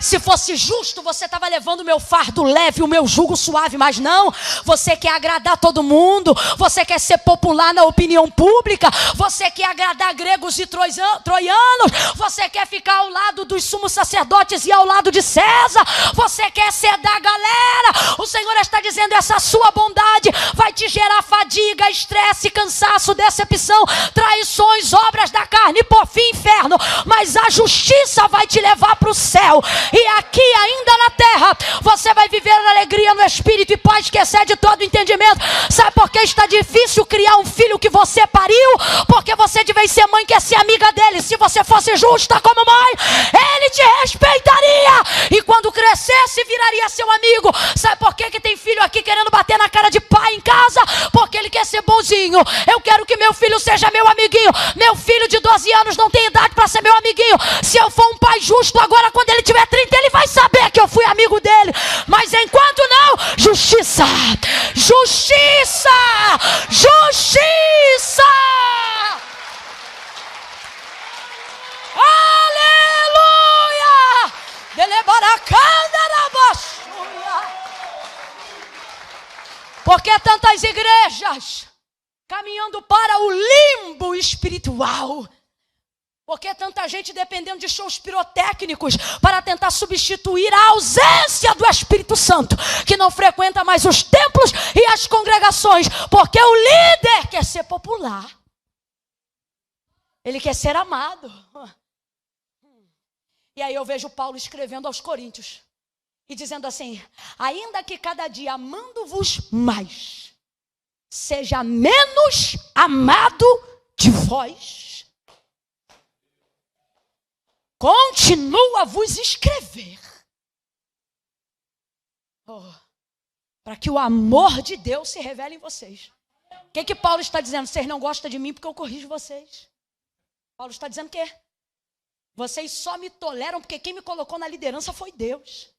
Se fosse justo, você estava levando o meu fardo leve, o meu jugo suave. Mas não, você quer agradar todo mundo. Você quer ser popular na opinião pública. Você quer agradar gregos e troianos. Você quer ficar ao lado dos sumos sacerdotes e ao lado de César. Você quer ser da galera. O Senhor está dizendo, essa sua bondade vai te gerar fadiga, estresse, cansaço, decepção, traições, obras da carne, por fim, inferno. Mas a justiça vai te levar para o céu. E aqui ainda na terra, você vai viver a alegria no Espírito e paz que excede todo entendimento. Sabe por que está difícil criar um filho que você pariu? Porque você de vez ser mãe quer ser amiga dele. Se você fosse justa como mãe, ele te respeitaria. E quando crescesse, viraria seu amigo. Sabe por que tem filho aqui querendo bater na cara de pai em casa? Porque ele quer ser bonzinho. Eu quero que meu filho seja meu amiguinho. Meu filho de 12 anos não tem idade para ser meu amiguinho. Se eu for um pai justo agora, quando ele tiver 30, ele vai saber que eu fui amigo dele. Mas enquanto não, justiça, justiça, justiça. Aleluia. Por que tantas igrejas caminhando para o limbo espiritual? Por que tanta gente dependendo de shows pirotécnicos para tentar substituir a ausência do Espírito Santo, que não frequenta mais os templos e as congregações? Porque o líder quer ser popular. Ele quer ser amado. E aí eu vejo Paulo escrevendo aos Coríntios e dizendo assim, ainda que cada dia amando-vos mais, seja menos amado de vós, continuo a vos escrever, para que o amor de Deus se revele em vocês. O que Paulo está dizendo? Vocês não gostam de mim porque eu corrijo vocês. Paulo está dizendo o quê? Vocês só me toleram porque quem me colocou na liderança foi Deus.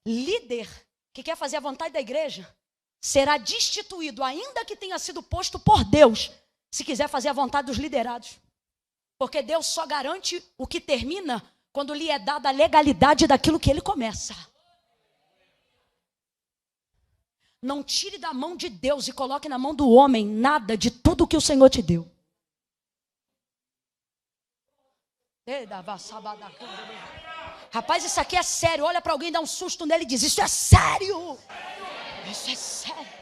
Líder que quer fazer a vontade da igreja será destituído, ainda que tenha sido posto por Deus, se quiser fazer a vontade dos liderados. Porque Deus só garante o que termina quando lhe é dada a legalidade daquilo que ele começa. Não tire da mão de Deus e coloque na mão do homem nada de tudo que o Senhor te deu. Rapaz, isso aqui é sério. Olha para alguém, dá um susto nele e diz: isso é sério. Isso é sério.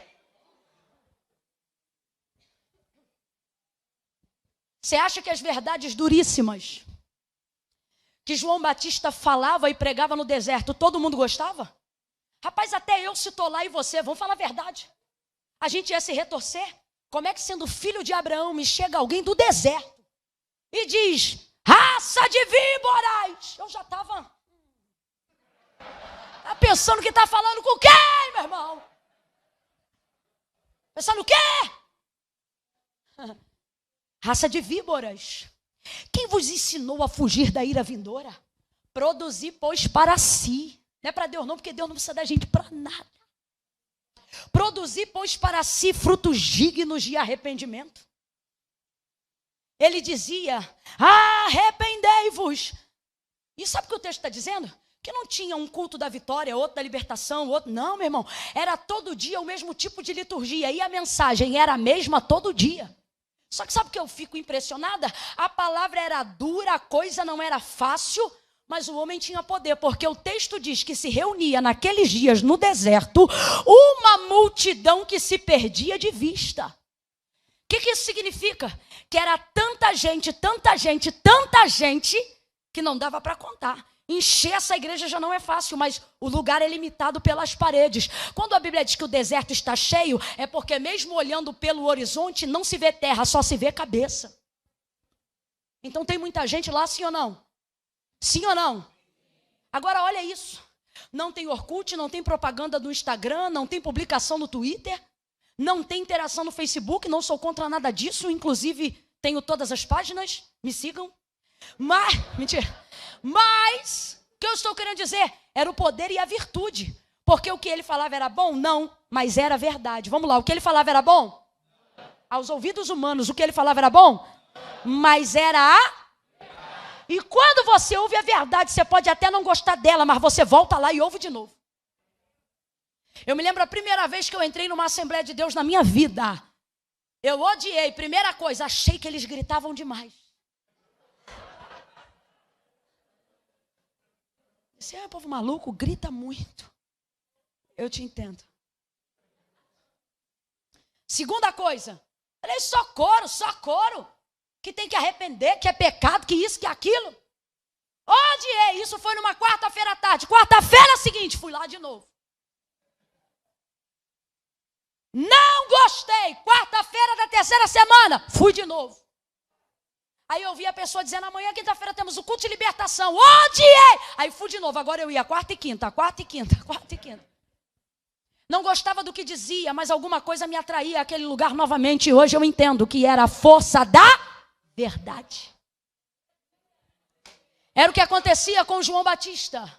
Você acha que as verdades duríssimas que João Batista falava e pregava no deserto, todo mundo gostava? Rapaz, até eu, se tô lá e você, vamos falar a verdade. A gente ia se retorcer. Como é que, sendo filho de Abraão, me chega alguém do deserto e diz: raça de víboras? Eu já estava pensando que está falando com quem, meu irmão? Pensando o quê? Raça de víboras. Quem vos ensinou a fugir da ira vindoura? Produzir, pois, para si. Não é para Deus não, porque Deus não precisa da gente para nada. Produzir, pois, para si frutos dignos de arrependimento. Ele dizia: arrependei-vos. E sabe o que o texto está dizendo? Que não tinha um culto da vitória, outro da libertação, outro... Não, meu irmão. Era todo dia o mesmo tipo de liturgia. E a mensagem era a mesma todo dia. Só que sabe o que eu fico impressionada? A palavra era dura, a coisa não era fácil, mas o homem tinha poder, porque o texto diz que se reunia naqueles dias no deserto uma multidão que se perdia de vista. O que isso significa? Que era tanta gente, que não dava para contar. Encher essa igreja já não é fácil, mas o lugar é limitado pelas paredes. Quando a Bíblia diz que o deserto está cheio, é porque mesmo olhando pelo horizonte, não se vê terra, só se vê cabeça. Então tem muita gente lá, sim ou não? Sim ou não? Agora olha isso. Não tem Orkut, não tem propaganda no Instagram, não tem publicação no Twitter, não tem interação no Facebook, não sou contra nada disso, inclusive tenho todas as páginas, me sigam. Mas, o que eu estou querendo dizer? Era o poder e a virtude. Porque o que ele falava era bom? Não, mas era verdade. Vamos lá, o que ele falava era bom? Aos ouvidos humanos, o que ele falava era bom? Mas era a... E quando você ouve a verdade, você pode até não gostar dela, mas você volta lá e ouve de novo. Eu me lembro a primeira vez que eu entrei numa Assembleia de Deus na minha vida. Eu odiei, primeira coisa, achei que eles gritavam demais. Você é um povo maluco, grita muito. Eu te entendo. Segunda coisa, falei, só coro. Que tem que arrepender, que é pecado, que isso, que aquilo. Odiei, isso foi numa quarta-feira à tarde. Quarta-feira seguinte, fui lá de novo. Não gostei. Quarta-feira da terceira semana, fui de novo. Aí eu vi a pessoa dizendo, amanhã, quinta-feira, temos o culto de libertação. Odiei! Aí fui de novo, agora eu ia quarta e quinta. Não gostava do que dizia, mas alguma coisa me atraía àquele lugar novamente. E hoje eu entendo que era a força da verdade. Era o que acontecia com João Batista.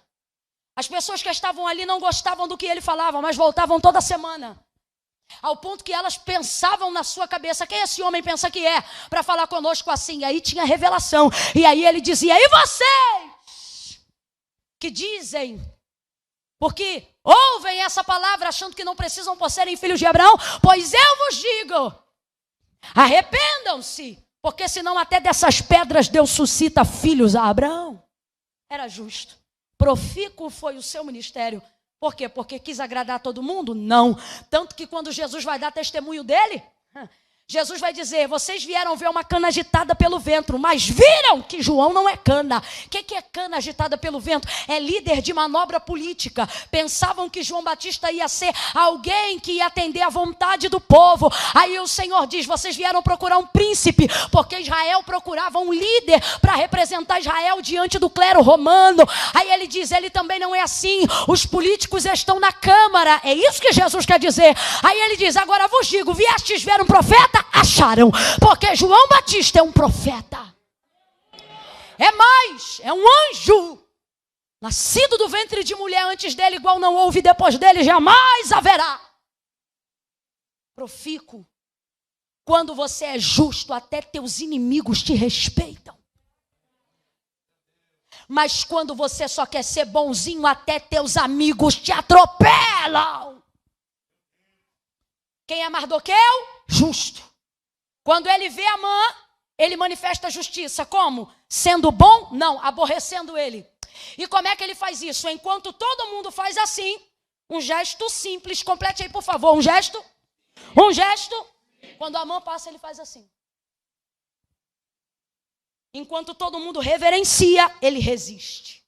As pessoas que estavam ali não gostavam do que ele falava, mas voltavam toda semana. Ao ponto que elas pensavam na sua cabeça, quem esse homem pensa que é, para falar conosco assim? E aí tinha revelação. E aí ele dizia, e vocês que dizem, porque ouvem essa palavra achando que não precisam por serem filhos de Abraão, pois eu vos digo, arrependam-se, porque senão até dessas pedras Deus suscita filhos a Abraão. Era justo. Profícuo foi o seu ministério. Por quê? Porque quis agradar a todo mundo? Não. Tanto que quando Jesus vai dar testemunho dele, Jesus vai dizer, vocês vieram ver uma cana agitada pelo vento, mas viram que João não é cana. O que é cana agitada pelo vento? É líder de manobra política. Pensavam que João Batista ia ser alguém que ia atender à vontade do povo. Aí o Senhor diz, vocês vieram procurar um príncipe, porque Israel procurava um líder para representar Israel diante do clero romano. Aí ele diz, ele também não é assim. Os políticos estão na Câmara. É isso que Jesus quer dizer. Aí ele diz, agora vos digo, viestes ver um profeta? Acharam, porque João Batista é um profeta. É mais, é um anjo. Nascido do ventre de mulher, antes dele igual não houve, depois dele jamais haverá. Profícuo. Quando você é justo, até teus inimigos te respeitam. Mas quando você só quer ser bonzinho, até teus amigos te atropelam. Quem é Mardoqueu? Justo. Quando ele vê Amã, ele manifesta justiça. Como? Sendo bom? Não, aborrecendo ele. E como é que ele faz isso? Enquanto todo mundo faz assim, um gesto simples. Complete aí, por favor. Um gesto. Um gesto. Quando Amã passa, ele faz assim. Enquanto todo mundo reverencia, ele resiste.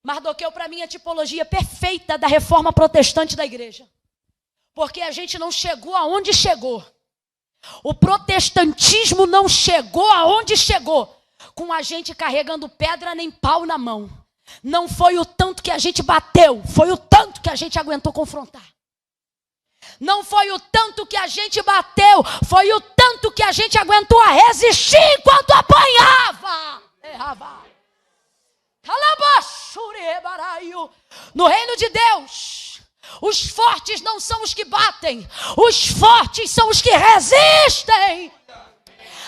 Mardoqueu, para mim, é a tipologia perfeita da reforma protestante da igreja. Porque a gente não chegou aonde chegou. O protestantismo não chegou aonde chegou com a gente carregando pedra nem pau na mão. Não foi o tanto que a gente bateu, foi o tanto que a gente aguentou confrontar. Não foi o tanto que a gente bateu, foi o tanto que a gente aguentou a resistir enquanto apanhava. Errava. No reino de Deus, os fortes não são os que batem, os fortes são os que resistem.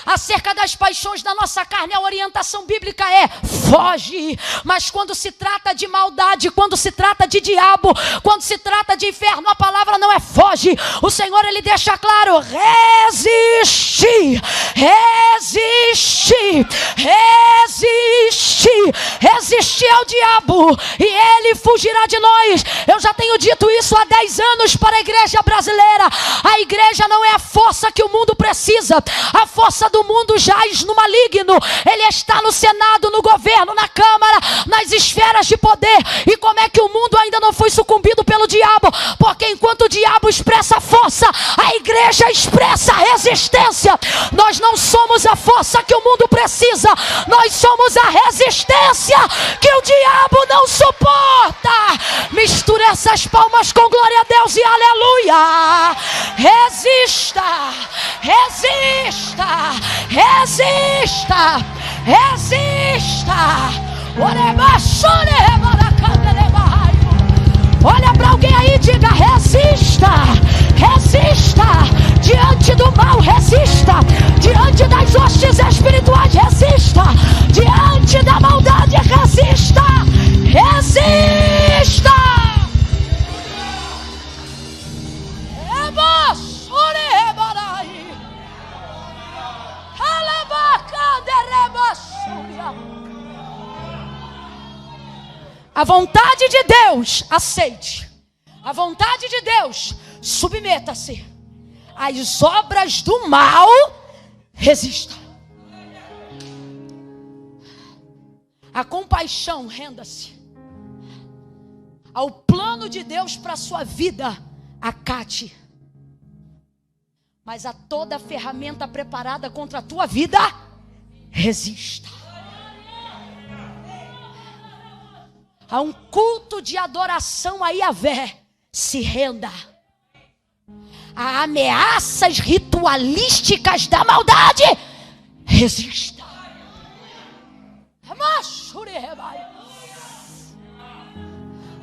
Acerca das paixões da nossa carne, a orientação bíblica é: foge. Mas quando se trata de maldade, quando se trata de diabo, quando se trata de inferno, a palavra não é foge. O Senhor, ele deixa claro: resiste, resiste, resiste, resiste ao diabo e ele fugirá de nós. Eu já tenho dito isso há 10 anos para a igreja brasileira. A igreja não é a força que o mundo precisa. A força do mundo jaz no maligno. Ele está no Senado, no governo, na Câmara, nas esferas de poder. E como é que o mundo ainda não foi sucumbido pelo diabo? Porque enquanto o diabo expressa força, a igreja expressa resistência. Nós não somos a força que o mundo precisa. Nós somos a resistência que o diabo não suporta. Misture essas palmas com glória a Deus e aleluia. Resista, resista, resista, resista. Olha para alguém aí e diga: resista, resista. Diante do mal, resista. Diante das hostes espirituais, resista. Diante da maldade, resista. Resista. A vontade de Deus, aceite. A vontade de Deus, submeta-se. As obras do mal, resista. A compaixão, renda-se. Ao plano de Deus para a sua vida, acate. Mas a toda ferramenta preparada contra a tua vida, resista. Há um culto de adoração a Yahvé, se renda. Há ameaças ritualísticas da maldade, resista.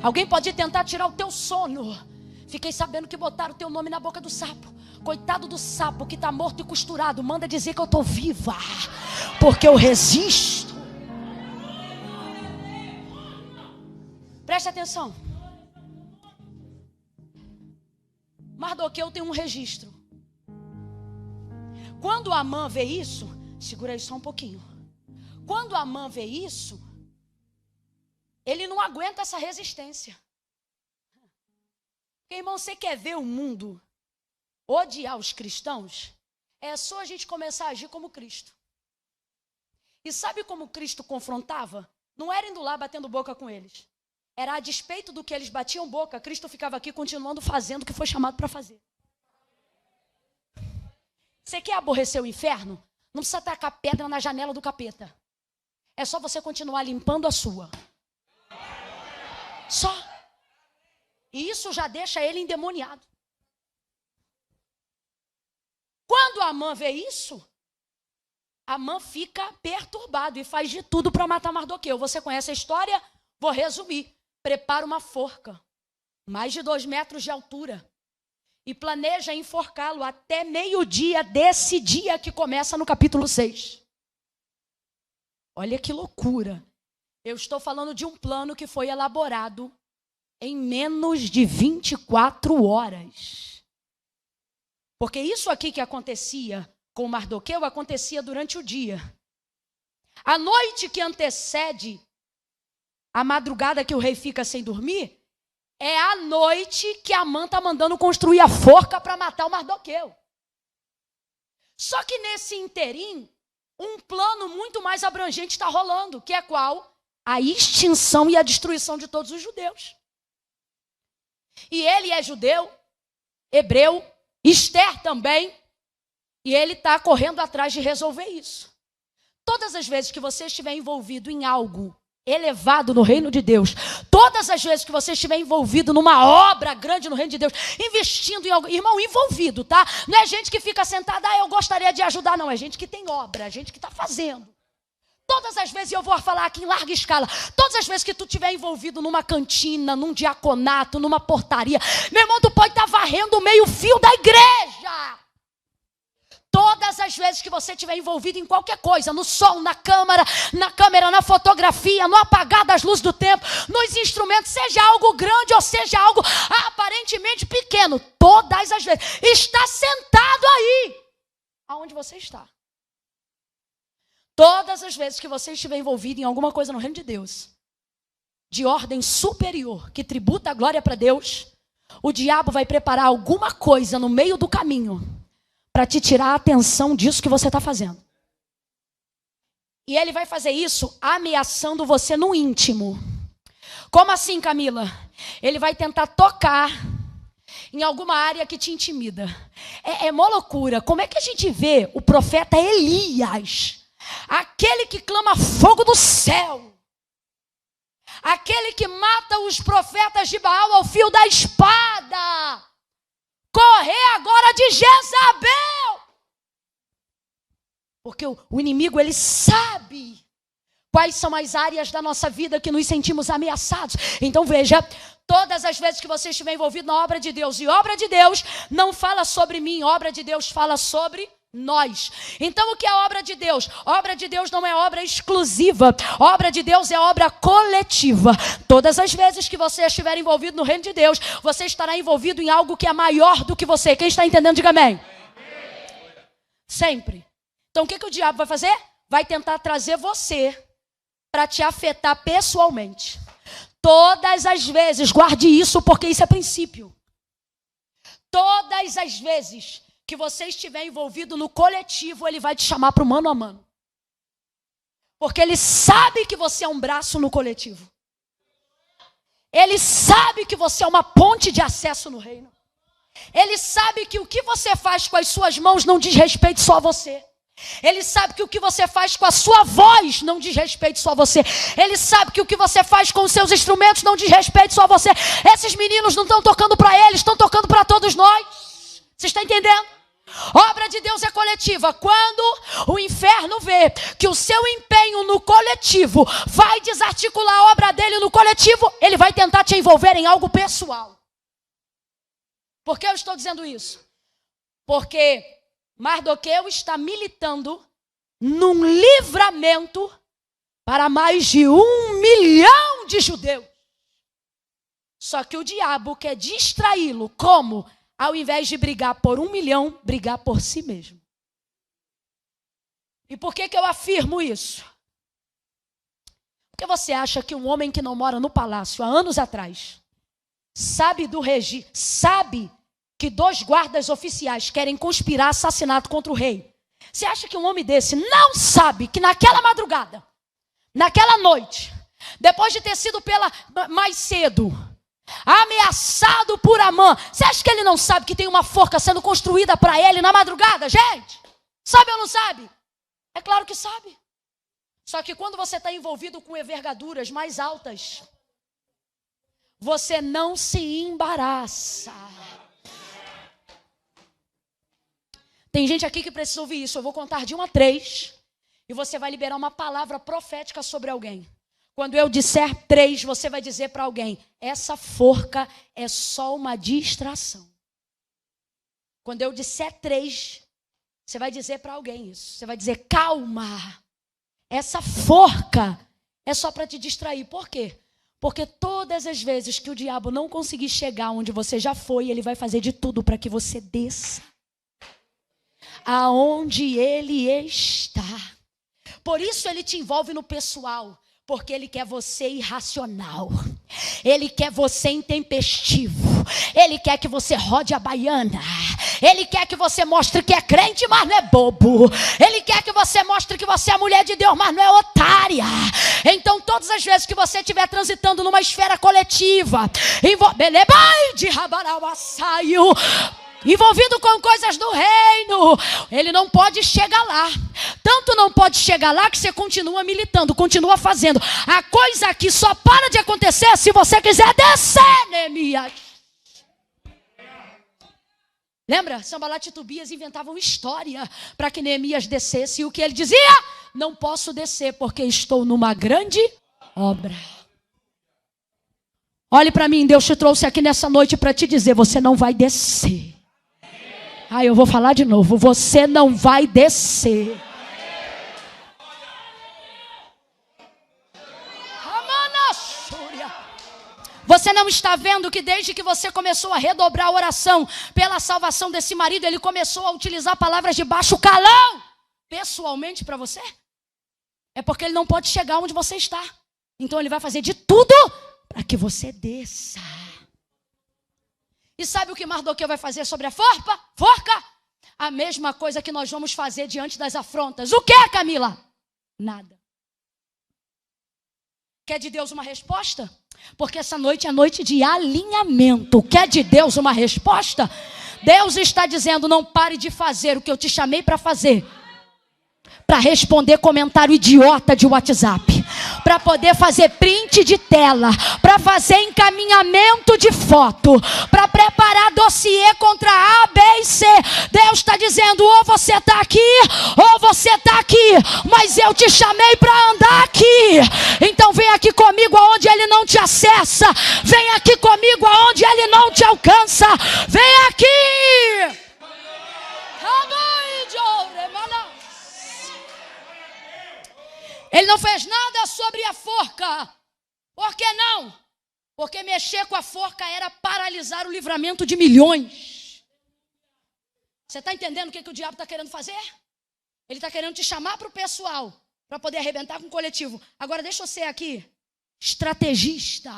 Alguém pode tentar tirar o teu sono. Fiquei sabendo que botaram o teu nome na boca do sapo. Coitado do sapo que está morto e costurado. Manda dizer que eu estou viva, porque eu resisto. Preste atenção. Mardoqueu tem um registro. Quando Amã vê isso, segura aí só um pouquinho. Quando Amã vê isso, ele não aguenta essa resistência. Porque, irmão, você quer ver o mundo odiar os cristãos? É só a gente começar a agir como Cristo. E sabe como Cristo confrontava? Não era indo lá batendo boca com eles. Era a despeito do que eles batiam boca, Cristo ficava aqui continuando fazendo o que foi chamado para fazer. Você quer aborrecer o inferno? Não precisa tacar pedra na janela do capeta. É só você continuar limpando a sua. Só. E isso já deixa ele endemoniado. Quando Amã vê isso, Amã fica perturbado e faz de tudo para matar Mardoqueu. Você conhece a história? Vou resumir. Prepara uma forca, mais de 2 metros de altura, e planeja enforcá-lo até meio-dia desse dia que começa no capítulo 6. Olha que loucura. Eu estou falando de um plano que foi elaborado em menos de 24 horas. Porque isso aqui que acontecia com Mardoqueu acontecia durante o dia. A noite que antecede a madrugada que o rei fica sem dormir, é a noite que Amã está mandando construir a forca para matar o Mardoqueu. Só que nesse interim, um plano muito mais abrangente está rolando, que é qual? A extinção e a destruição de todos os judeus. E ele é judeu, hebreu, Esther também, e ele está correndo atrás de resolver isso. Todas as vezes que você estiver envolvido em algo elevado no reino de Deus, todas as vezes que você estiver envolvido numa obra grande no reino de Deus, investindo em algo, irmão, envolvido, tá? Não é gente que fica sentada, eu gostaria de ajudar, não, é gente que tem obra, é gente que está fazendo. Todas as vezes, eu vou falar aqui em larga escala, todas as vezes que tu estiver envolvido numa cantina, num diaconato, numa portaria, meu irmão, tu pode estar varrendo o meio-fio da igreja. Todas as vezes que você estiver envolvido em qualquer coisa, no som, na câmera, na fotografia, no apagar das luzes do tempo, nos instrumentos, seja algo grande ou seja algo aparentemente pequeno, todas as vezes, está sentado aí, aonde você está. Todas as vezes que você estiver envolvido em alguma coisa no reino de Deus, de ordem superior, que tributa a glória para Deus, o diabo vai preparar alguma coisa no meio do caminho para te tirar a atenção disso que você está fazendo. E ele vai fazer isso ameaçando você no íntimo. Como assim, Camila? Ele vai tentar tocar em alguma área que te intimida. É mó loucura. Como é que a gente vê o profeta Elias, aquele que clama fogo do céu, aquele que mata os profetas de Baal ao fio da espada, correr agora de Jezabel? Porque o inimigo, ele sabe quais são as áreas da nossa vida que nos sentimos ameaçados. Então veja, todas as vezes que você estiver envolvido na obra de Deus, e obra de Deus não fala sobre mim, obra de Deus fala sobre nós. Então o que é obra de Deus? Obra de Deus não é obra exclusiva, obra de Deus é obra coletiva. Todas as vezes que você estiver envolvido no reino de Deus, você estará envolvido em algo que é maior do que você. Quem está entendendo, diga amém. Sempre. Então o que o diabo vai fazer? Vai tentar trazer você para te afetar pessoalmente. Todas as vezes, guarde isso, porque isso é princípio. Todas as vezes que você estiver envolvido no coletivo, ele vai te chamar para o mano a mano. Porque ele sabe que você é um braço no coletivo. Ele sabe que você é uma ponte de acesso no reino. Ele sabe que o que você faz com as suas mãos não diz respeito só a você. Ele sabe que o que você faz com a sua voz não diz respeito só a você. Ele sabe que o que você faz com os seus instrumentos não diz respeito só a você. Esses meninos não estão tocando para eles, estão tocando para todos nós. Você está entendendo? Obra de Deus é coletiva. Quando o inferno vê que o seu empenho no coletivo vai desarticular a obra dele no coletivo, ele vai tentar te envolver em algo pessoal. Por que eu estou dizendo isso? Porque Mardoqueu está militando num livramento para mais de 1 milhão de judeus. Só que o diabo quer distraí-lo. Como? Ao invés de brigar por 1 milhão, brigar por si mesmo. E por que eu afirmo isso? Porque você acha que um homem que não mora no palácio há anos atrás, sabe que 2 guardas oficiais querem conspirar assassinato contra o rei? Você acha que um homem desse não sabe que naquela madrugada, naquela noite, depois de ter sido mais cedo ameaçado por Amã, você acha que ele não sabe que tem uma forca sendo construída para ele na madrugada, gente? Sabe ou não sabe? É claro que sabe. Só que quando você está envolvido com envergaduras mais altas, você não se embaraça. Tem gente aqui que precisa ouvir isso. Eu vou contar de 1 a 3 e você vai liberar uma palavra profética sobre alguém. Quando eu disser 3, você vai dizer para alguém: essa forca é só uma distração. Quando eu disser 3, você vai dizer para alguém isso. Você vai dizer: calma, essa forca é só para te distrair. Por quê? Porque todas as vezes que o diabo não conseguir chegar onde você já foi, ele vai fazer de tudo para que você desça aonde ele está. Por isso ele te envolve no pessoal, porque ele quer você irracional. Ele quer você intempestivo. Ele quer que você rode a baiana. Ele quer que você mostre que é crente, mas não é bobo. Ele quer que você mostre que você é mulher de Deus, mas não é otária. Então todas as vezes que você estiver transitando numa esfera coletiva, envolvido com coisas do reino, ele não pode chegar lá. Tanto não pode chegar lá que você continua militando, continua fazendo. A coisa aqui só para de acontecer se você quiser descer, Neemias. Lembra? Sanbalat e Tobias inventavam história para que Neemias descesse. E o que ele dizia? Não posso descer porque estou numa grande obra. Olhe para mim, Deus te trouxe aqui nessa noite para te dizer, você não vai descer. Eu vou falar de novo. Você não vai descer. Você não está vendo que desde que você começou a redobrar a oração pela salvação desse marido, ele começou a utilizar palavras de baixo calão pessoalmente para você? É porque ele não pode chegar onde você está. Então ele vai fazer de tudo para que você desça. E sabe o que Mardoqueu vai fazer sobre a forca? A mesma coisa que nós vamos fazer diante das afrontas. O que, Camila? Nada. Quer de Deus uma resposta? Porque essa noite é noite de alinhamento. Quer de Deus uma resposta? Deus está dizendo, não pare de fazer o que eu te chamei para fazer. Para responder comentário idiota de WhatsApp, para poder fazer print de tela, para fazer encaminhamento de foto, para preparar dossiê contra A, B e C. Deus está dizendo, ou você está aqui, ou você está aqui, mas eu te chamei para andar aqui. Então vem aqui comigo aonde ele não te acessa, vem aqui comigo aonde ele não te alcança, vem aqui. Ele não fez nada sobre a forca. Por que não? Porque mexer com a forca era paralisar o livramento de milhões. Você está entendendo o que o diabo está querendo fazer? Ele está querendo te chamar para o pessoal, para poder arrebentar com o coletivo. Agora deixa eu ser aqui, estrategista.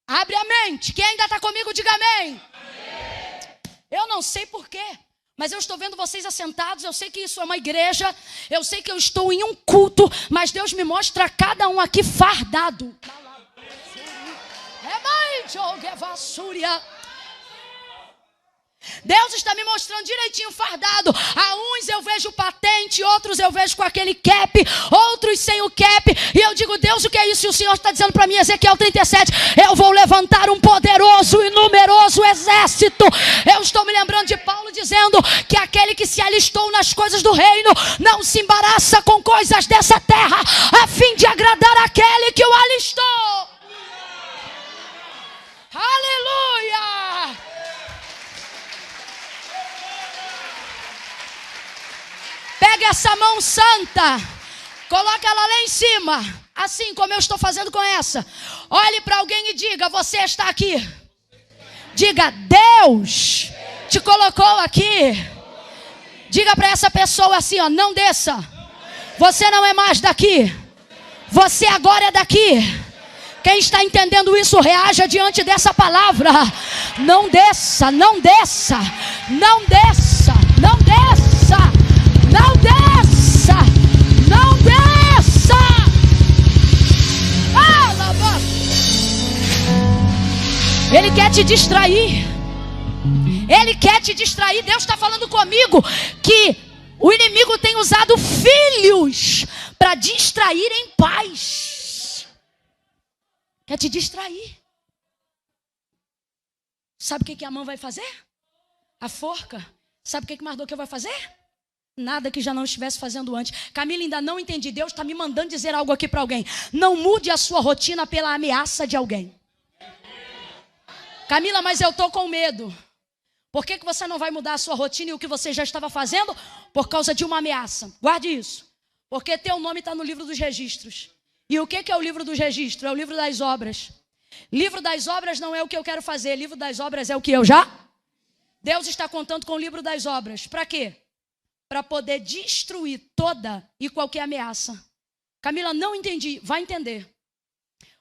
Abre a mente. Quem ainda está comigo, diga amém. Eu não sei por quê. Mas eu estou vendo vocês assentados, eu sei que isso é uma igreja, eu sei que eu estou em um culto, mas Deus me mostra cada um aqui fardado. Deus está me mostrando direitinho fardado. A uns eu vejo patente, outros eu vejo com aquele cap, outros sem o cap. E eu digo, Deus, o que é isso? E o Senhor está dizendo para mim, Ezequiel 37, eu vou levantar um poderoso e numeroso exército. Eu estou me lembrando de Paulo dizendo que aquele que se alistou nas coisas do reino não se embaraça com coisas dessa terra, a fim de agradar aquele que o alistou. Aleluia! Pega essa mão santa, coloca ela lá em cima, assim como eu estou fazendo com essa. Olhe para alguém e diga, você está aqui. Diga, Deus te colocou aqui. Diga para essa pessoa assim, ó, não desça. Você não é mais daqui. Você agora é daqui. Quem está entendendo isso, reaja diante dessa palavra. Não desça, não desça, não desça, não desça. Não desça! Não desça! Ele quer te distrair. Ele quer te distrair. Deus está falando comigo que o inimigo tem usado filhos para distraírem pais. Quer te distrair. Sabe o que a mão vai fazer? A forca. Sabe o que Mardoqueu vai fazer? Nada que já não estivesse fazendo antes. Camila, ainda não entendi. Deus está me mandando dizer algo aqui para alguém. Não mude a sua rotina pela ameaça de alguém. Camila, mas eu estou com medo. Por que você não vai mudar a sua rotina e o que você já estava fazendo? Por causa de uma ameaça. Guarde isso. Porque teu nome está no livro dos registros. E o que é o livro dos registros? É o livro das obras. Livro das obras não é o que eu quero fazer. Livro das obras é o que eu já... Deus está contando com o livro das obras. Para quê? Para poder destruir toda e qualquer ameaça. Camila, não entendi. Vai entender.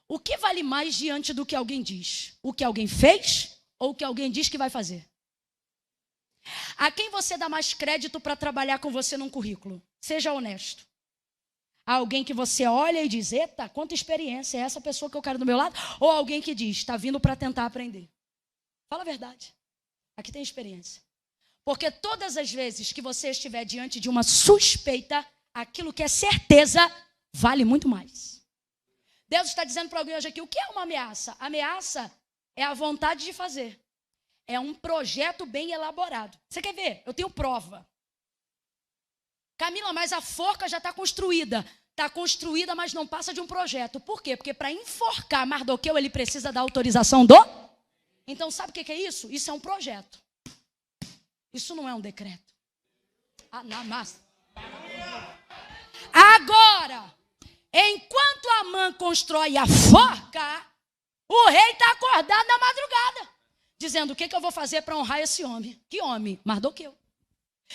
O que vale mais diante do que alguém diz? O que alguém fez ou o que alguém diz que vai fazer? A quem você dá mais crédito para trabalhar com você num currículo? Seja honesto. Alguém que você olha e diz, eita, quanta experiência, é essa pessoa que eu quero do meu lado? Ou alguém que diz, está vindo para tentar aprender? Fala a verdade. Aqui tem experiência. Porque todas as vezes que você estiver diante de uma suspeita, aquilo que é certeza vale muito mais. Deus está dizendo para alguém hoje aqui, o que é uma ameaça? Ameaça é a vontade de fazer. É um projeto bem elaborado. Você quer ver? Eu tenho prova. Camila, mas a forca já está construída. Está construída, mas não passa de um projeto. Por quê? Porque para enforcar Mardoqueu, ele precisa da autorização do... Então, sabe o que é isso? Isso é um projeto. Isso não é um decreto. Agora, enquanto Amã constrói a forca, o rei está acordado na madrugada, dizendo, o que eu vou fazer para honrar esse homem? Que homem? Mardoqueu.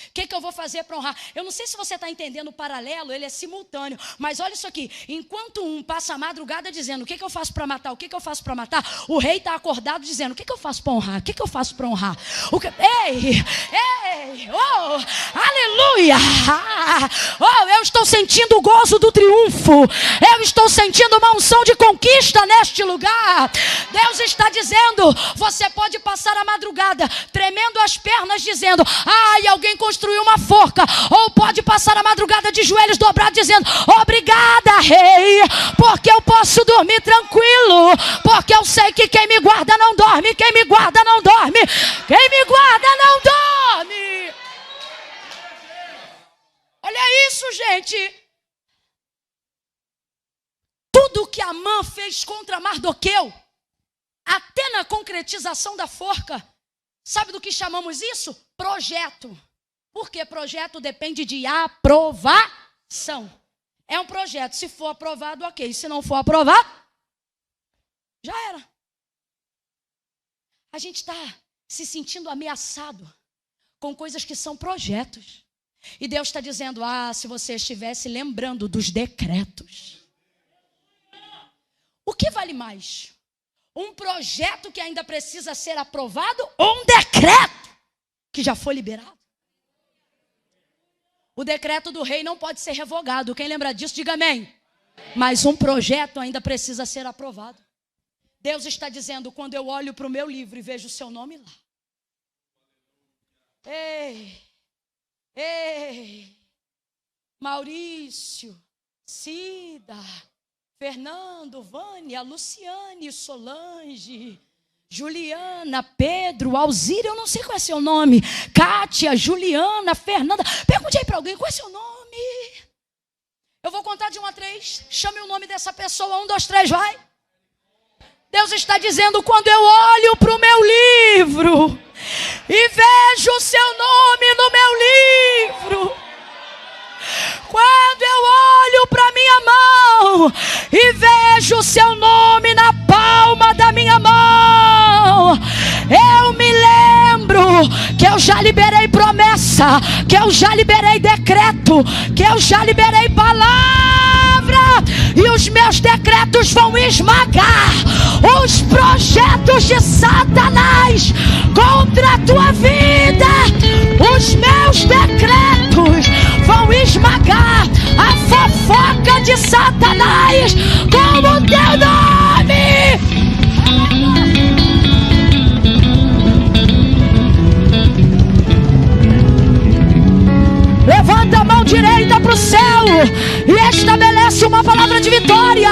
O que eu vou fazer para honrar? Eu não sei se você está entendendo o paralelo, ele é simultâneo. Mas olha isso aqui. Enquanto um passa a madrugada dizendo, o que eu faço para matar? O que eu faço para matar? O rei está acordado dizendo, o que eu faço para honrar? O que eu faço para honrar? Aleluia! Oh, eu estou sentindo o gozo do triunfo. Eu estou sentindo uma unção de conquista neste lugar. Deus está dizendo, você pode passar a madrugada tremendo as pernas dizendo, ai, alguém construiu uma forca, ou pode passar a madrugada de joelhos dobrados dizendo, obrigada, rei, porque eu posso dormir tranquilo, porque eu sei que quem me guarda não dorme, quem me guarda não dorme, quem me guarda não dorme. Olha isso, gente. Tudo que Amã fez contra Mardoqueu, até na concretização da forca, sabe do que chamamos isso? Projeto. Porque projeto depende de aprovação. É um projeto. Se for aprovado, ok. Se não for aprovado, já era. A gente está se sentindo ameaçado com coisas que são projetos. E Deus está dizendo, se você estivesse lembrando dos decretos. O que vale mais? Um projeto que ainda precisa ser aprovado ou um decreto que já foi liberado? O decreto do rei não pode ser revogado. Quem lembra disso, diga amém. Mas um projeto ainda precisa ser aprovado. Deus está dizendo, quando eu olho para o meu livro e vejo o seu nome lá. Ei, Maurício, Cida, Fernando, Vânia, Luciane, Solange, Juliana, Pedro, Alzira, eu não sei qual é seu nome. Kátia, Juliana, Fernanda. Pergunte aí para alguém, qual é seu nome? Eu vou contar de 1 a 3. Chame o nome dessa pessoa. 1, 2, 3, vai. Deus está dizendo, quando eu olho para o meu livro e vejo o seu nome no meu livro, quando eu olho para minha mão e vejo o seu nome na palma da minha mão, eu me lembro que eu já liberei promessa, que eu já liberei decreto, que eu já liberei palavra, e os meus decretos vão esmagar os projetos de Satanás contra a tua vida. Os meus decretos vão esmagar a fofoca de Satanás com o teu nome. Levanta a mão direita para o céu e estabelece uma palavra de vitória.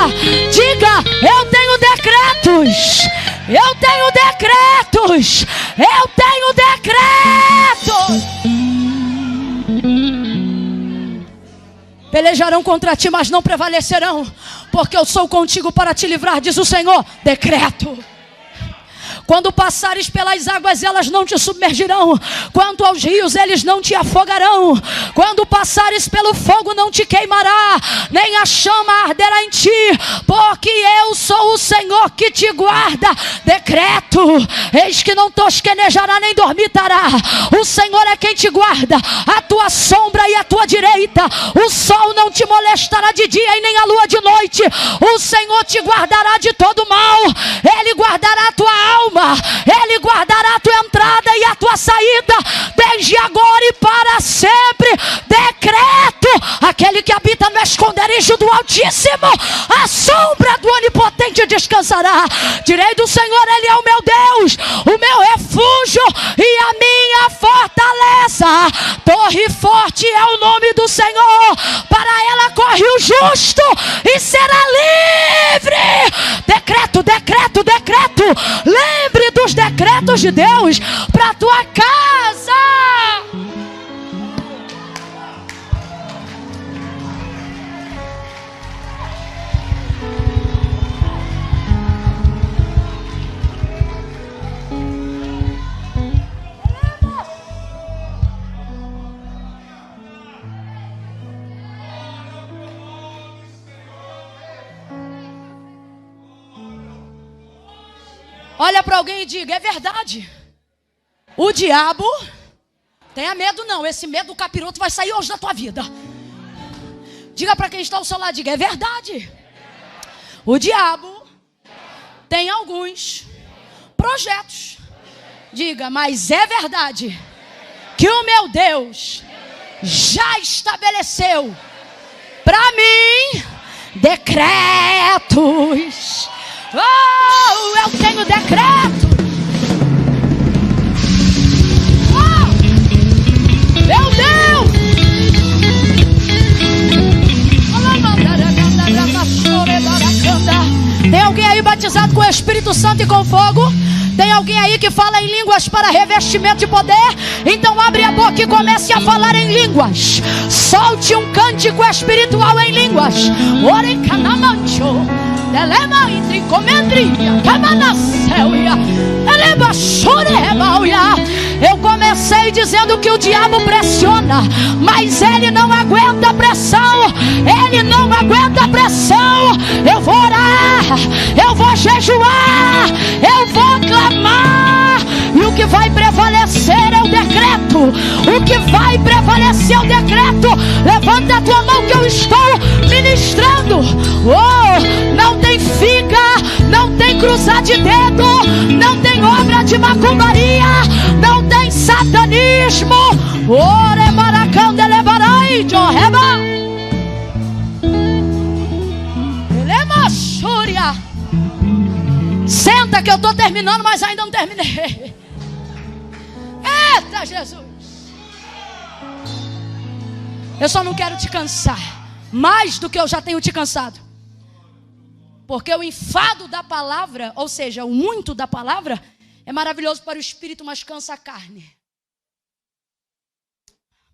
Diga, eu tenho decretos. Eu tenho decretos. Eu tenho decretos. Pelejarão contra ti, mas não prevalecerão, porque eu sou contigo para te livrar, diz o Senhor. Decreto. Quando passares pelas águas, elas não te submergirão. Quanto aos rios, eles não te afogarão. Quando passares pelo fogo, não te queimará, nem a chama arderá em ti. porque eu sou o Senhor que te guarda. Decreto, eis que não tosquenejará nem dormitará. O Senhor é quem te guarda, a tua sombra e a tua direita. O sol não te molestará de dia e nem a lua de noite. O Senhor te guardará de todo mal. Ele guardará a tua alma, Ele guardará a tua entrada e a tua saída, desde agora e para sempre. Decreto, aquele que habita no esconderijo do Altíssimo, a sombra do Onipotente descansará. Direi do Senhor, Ele é o meu Deus, o meu refúgio e a minha fortaleza. Torre forte é o nome do Senhor, para ela corre o justo e será livre. Decreto, decreto, decreto. Lembre dos decretos de Deus para a tua casa. Olha para alguém e diga, é verdade. O diabo, tenha medo não, esse medo do capiroto vai sair hoje da tua vida. Diga para quem está ao seu lado, diga, é verdade. O diabo tem alguns projetos. Diga, mas é verdade que o meu Deus já estabeleceu para mim decretos. Oh, eu tenho decreto. Oh, meu Deus. Tem alguém aí batizado com o Espírito Santo e com fogo? Tem alguém aí que fala em línguas para revestimento de poder? Então abre a boca e comece a falar em línguas. Solte um cântico espiritual em línguas. Orem canamancho. Delema entre comendria, camanacéuia, eleba chorebauia. Eu comecei dizendo que o diabo pressiona, mas ele não aguenta a pressão. Ele não aguenta a pressão. Eu vou orar, eu vou jejuar, eu vou clamar. E o que vai prevalecer é o decreto. O que vai prevalecer é o decreto. Levanta a tua mão que eu estou ministrando. Oh, não tem figa, não tem cruzar de dedo, não tem obra de macumbaria, não tem satanismo. Ore maracanda levarai jorreba. Elema chúria. Senta que eu estou terminando, mas ainda não terminei. Eita Jesus. Eu só não quero te cansar mais do que eu já tenho te cansado. Porque o enfado da palavra, ou seja, o muito da palavra, é maravilhoso para o espírito, mas cansa a carne.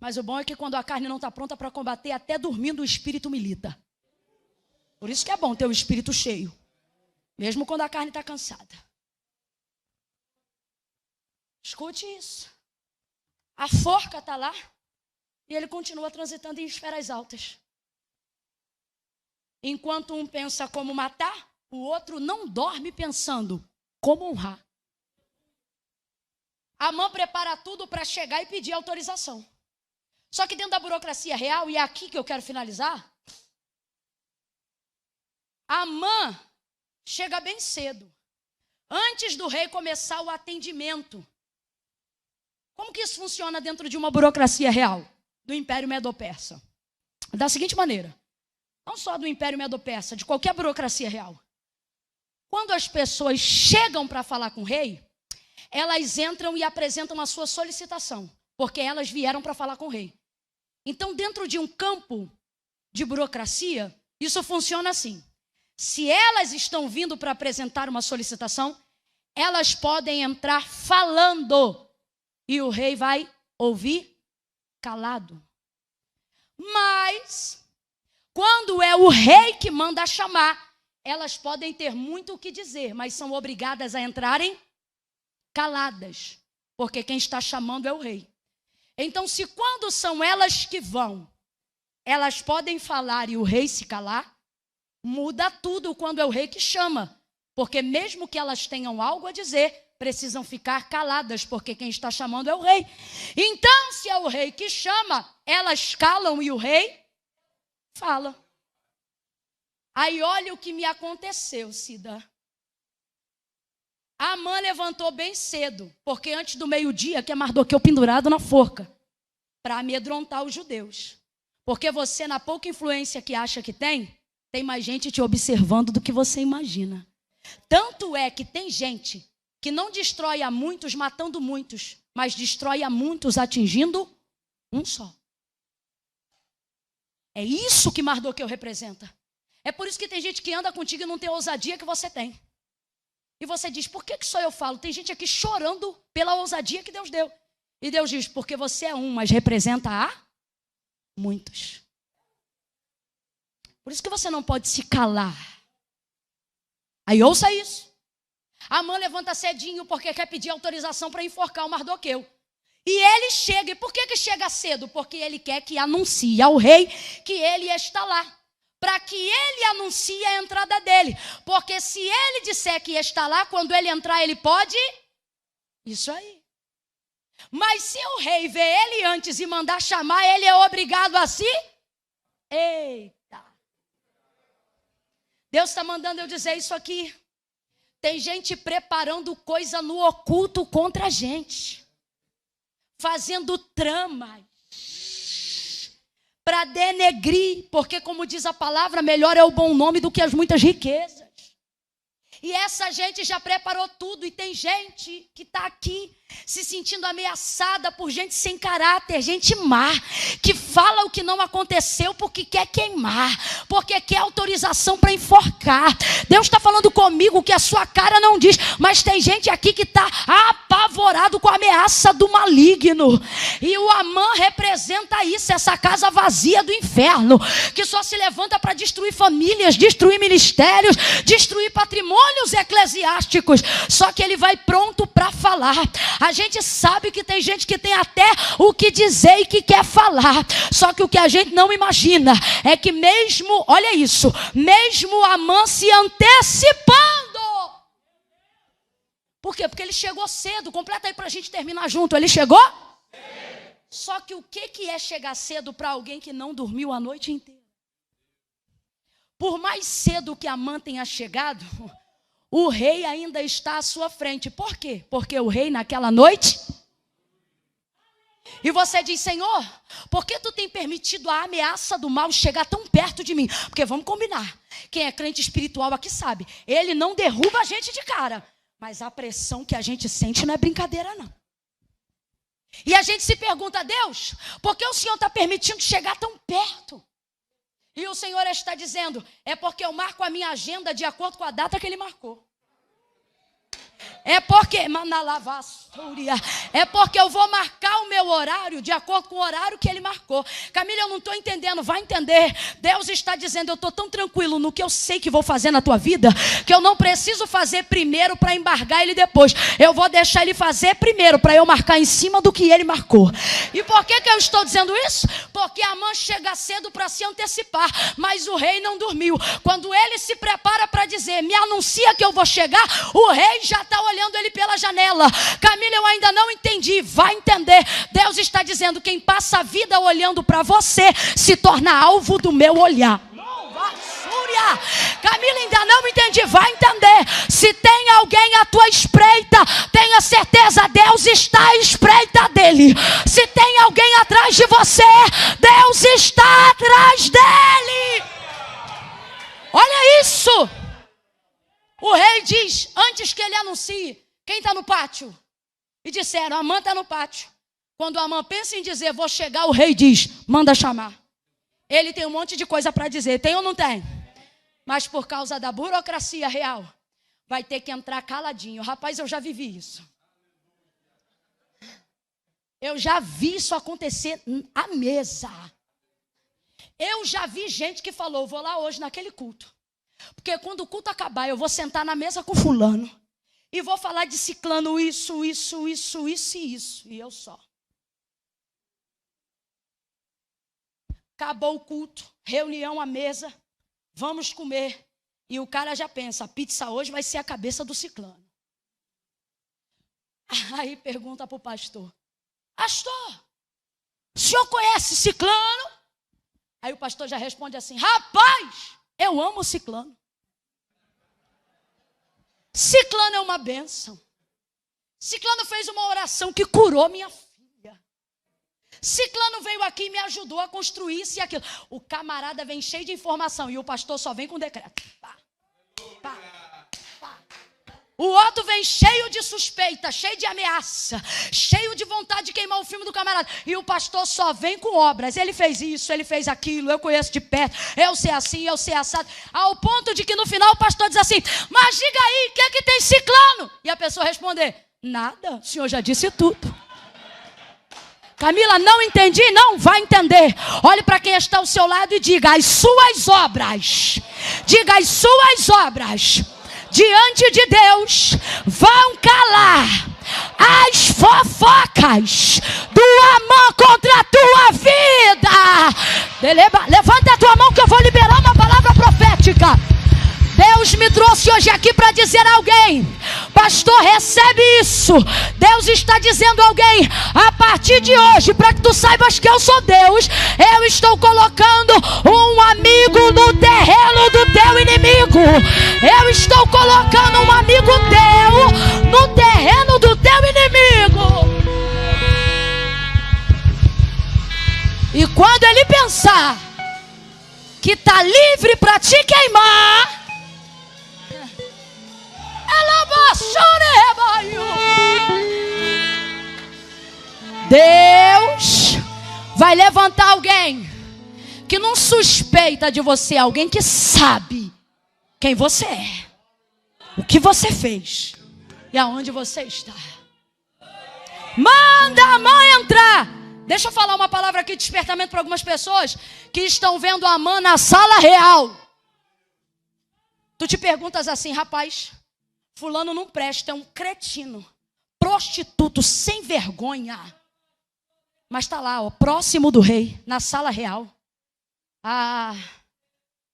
Mas o bom é que quando a carne não está pronta para combater, até dormindo o espírito milita. Por isso que é bom ter o espírito cheio, mesmo quando a carne está cansada. Escute isso. A forca está lá e ele continua transitando em esferas altas. Enquanto um pensa como matar, o outro não dorme pensando como honrar. Amã prepara tudo para chegar e pedir autorização. Só que dentro da burocracia real, e é aqui que eu quero finalizar, Amã chega bem cedo, antes do rei começar o atendimento. Como que isso funciona dentro de uma burocracia real do Império Medo-Persa? Da seguinte maneira. Não só do Império Medo-Persa, de qualquer burocracia real. Quando as pessoas chegam para falar com o rei, elas entram e apresentam a sua solicitação, porque elas vieram para falar com o rei. Então, dentro de um campo de burocracia, isso funciona assim. Se elas estão vindo para apresentar uma solicitação, elas podem entrar falando e o rei vai ouvir calado. Mas quando é o rei que manda chamar, elas podem ter muito o que dizer, mas são obrigadas a entrarem caladas, porque quem está chamando é o rei. Então, se quando são elas que vão, elas podem falar e o rei se calar, Muda tudo quando é o rei que chama. Porque mesmo que elas tenham algo a dizer, precisam ficar caladas, porque quem está chamando é o rei. Então, se é o rei que chama, elas calam e o rei fala. Aí olha o que me aconteceu, Cida. A Amã levantou bem cedo, porque antes do meio-dia, que é Mardoqueu pendurado na forca, para amedrontar os judeus. Porque você, na pouca influência que acha que tem mais gente te observando do que você imagina. Tanto é que tem gente que não destrói a muitos matando muitos, mas destrói a muitos atingindo um só. É isso que Mardoqueu representa. É por isso que tem gente que anda contigo e não tem a ousadia que você tem. E você diz, por que só eu falo? Tem gente aqui chorando pela ousadia que Deus deu. E Deus diz, porque você é um, mas representa a muitos. Por isso que você não pode se calar. Aí ouça isso. Amã levanta cedinho porque quer pedir autorização para enforcar o Mardoqueu. E ele chega. E por que chega cedo? Porque ele quer que anuncie ao rei que ele está lá. Para que ele anuncie a entrada dele. Porque se ele disser que está lá, quando ele entrar, ele pode... Isso aí. Mas se o rei vê ele antes e mandar chamar, ele é obrigado a se... Eita. Deus está mandando eu dizer isso aqui. Tem gente preparando coisa no oculto contra a gente. Fazendo tramas. Para denegrir, porque como diz a palavra, melhor é o bom nome do que as muitas riquezas. E essa gente já preparou tudo e tem gente que está aqui se sentindo ameaçada por gente sem caráter, gente má, que fala o que não aconteceu porque quer queimar, porque quer autorização para enforcar. Deus está falando comigo que a sua cara não diz, mas tem gente aqui que está apavorado com a ameaça do maligno. E o Amã representa isso, essa casa vazia do inferno, que só se levanta para destruir famílias, destruir ministérios, destruir patrimônios eclesiásticos. Só que ele vai pronto para falar. A gente sabe que tem gente que tem até o que dizer e que quer falar. Só que o que a gente não imagina é que mesmo, olha isso, mesmo Amã se antecipando. Por quê? Porque ele chegou cedo. Completa aí para a gente terminar junto. Ele chegou? Sim. Só que o que é chegar cedo para alguém que não dormiu a noite inteira? Por mais cedo que Amã tenha chegado, o rei ainda está à sua frente. Por quê? Porque o rei naquela noite... E você diz, Senhor, por que tu tem permitido a ameaça do mal chegar tão perto de mim? Porque vamos combinar, quem é crente espiritual aqui sabe, ele não derruba a gente de cara, mas a pressão que a gente sente não é brincadeira não. E a gente se pergunta, Deus, por que o Senhor está permitindo chegar tão perto? E o Senhor está dizendo, é porque eu marco a minha agenda de acordo com a data que Ele marcou. É porque eu vou marcar o meu horário de acordo com o horário que ele marcou. Camila, eu não estou entendendo, vai entender. Deus está dizendo, eu estou tão tranquilo no que eu sei que vou fazer na tua vida, que eu não preciso fazer primeiro para embargar ele depois. Eu vou deixar ele fazer primeiro para eu marcar em cima do que ele marcou. E por que eu estou dizendo isso? Porque Amã chega cedo para se antecipar, mas o rei não dormiu. Quando ele se prepara para dizer, me anuncia que eu vou chegar, o rei já está olhando ele pela janela. Camila, eu ainda não entendi. Vai entender. Deus está dizendo, quem passa a vida olhando para você se torna alvo do meu olhar. Camila, ainda não entendi. Vai entender. Se tem alguém à tua espreita, tenha certeza, Deus está à espreita dele. Se tem alguém atrás de você, Deus está atrás dele. Olha isso. O rei diz, antes que ele anuncie, quem está no pátio? E disseram, Amã está no pátio. Quando Amã pensa em dizer, vou chegar, o rei diz, manda chamar. Ele tem um monte de coisa para dizer, tem ou não tem? Mas por causa da burocracia real, vai ter que entrar caladinho. Rapaz, eu já vivi isso. Eu já vi isso acontecer à mesa. Eu já vi gente que falou, vou lá hoje naquele culto. Porque quando o culto acabar, eu vou sentar na mesa com fulano. E vou falar de ciclano isso. E eu só. Acabou o culto, reunião à mesa. vamos comer. E o cara já pensa, a pizza hoje vai ser a cabeça do ciclano. Aí pergunta para o pastor, pastor, o senhor conhece ciclano? Aí o pastor já responde assim, rapaz, eu amo ciclano. Ciclano é uma bênção. Ciclano fez uma oração que curou minha filha. Ciclano veio aqui e me ajudou a construir isso e aquilo. O camarada vem cheio de informação e o pastor só vem com decreto. Pá, pá, pá. O outro vem cheio de suspeita, cheio de ameaça, cheio de vontade de queimar o filme do camarada. E o pastor só vem com obras. Ele fez isso, ele fez aquilo, eu conheço de perto, eu sei assim, eu sei assado. Ao ponto de que no final o pastor diz assim, mas diga aí, o que é que tem ciclano? E a pessoa responder, nada, o senhor já disse tudo. Camila, não entendi? Não, vai entender. Olhe para quem está ao seu lado e diga, as suas obras, diga as suas obras, diante de Deus, vão calar as fofocas do Amã contra a tua vida. Levanta a tua mão que eu vou liberar uma palavra profética. Deus me trouxe hoje aqui para dizer a alguém, pastor, recebe isso. Deus está dizendo a alguém, a partir de hoje, para que tu saibas que eu sou Deus, eu estou colocando um amigo no terreno do teu inimigo. Eu estou colocando um amigo teu no terreno do teu inimigo. E quando ele pensar que está livre para te queimar, Deus vai levantar alguém que não suspeita de você, alguém que sabe quem você é, o que você fez e aonde você está. Manda a mãe entrar. Deixa eu falar uma palavra aqui de despertamento para algumas pessoas que estão vendo a Amã na sala real. Tu te perguntas assim, rapaz, fulano não presta, é um cretino, prostituto, sem vergonha. Mas está lá, ó, próximo do rei, na sala real. Ah,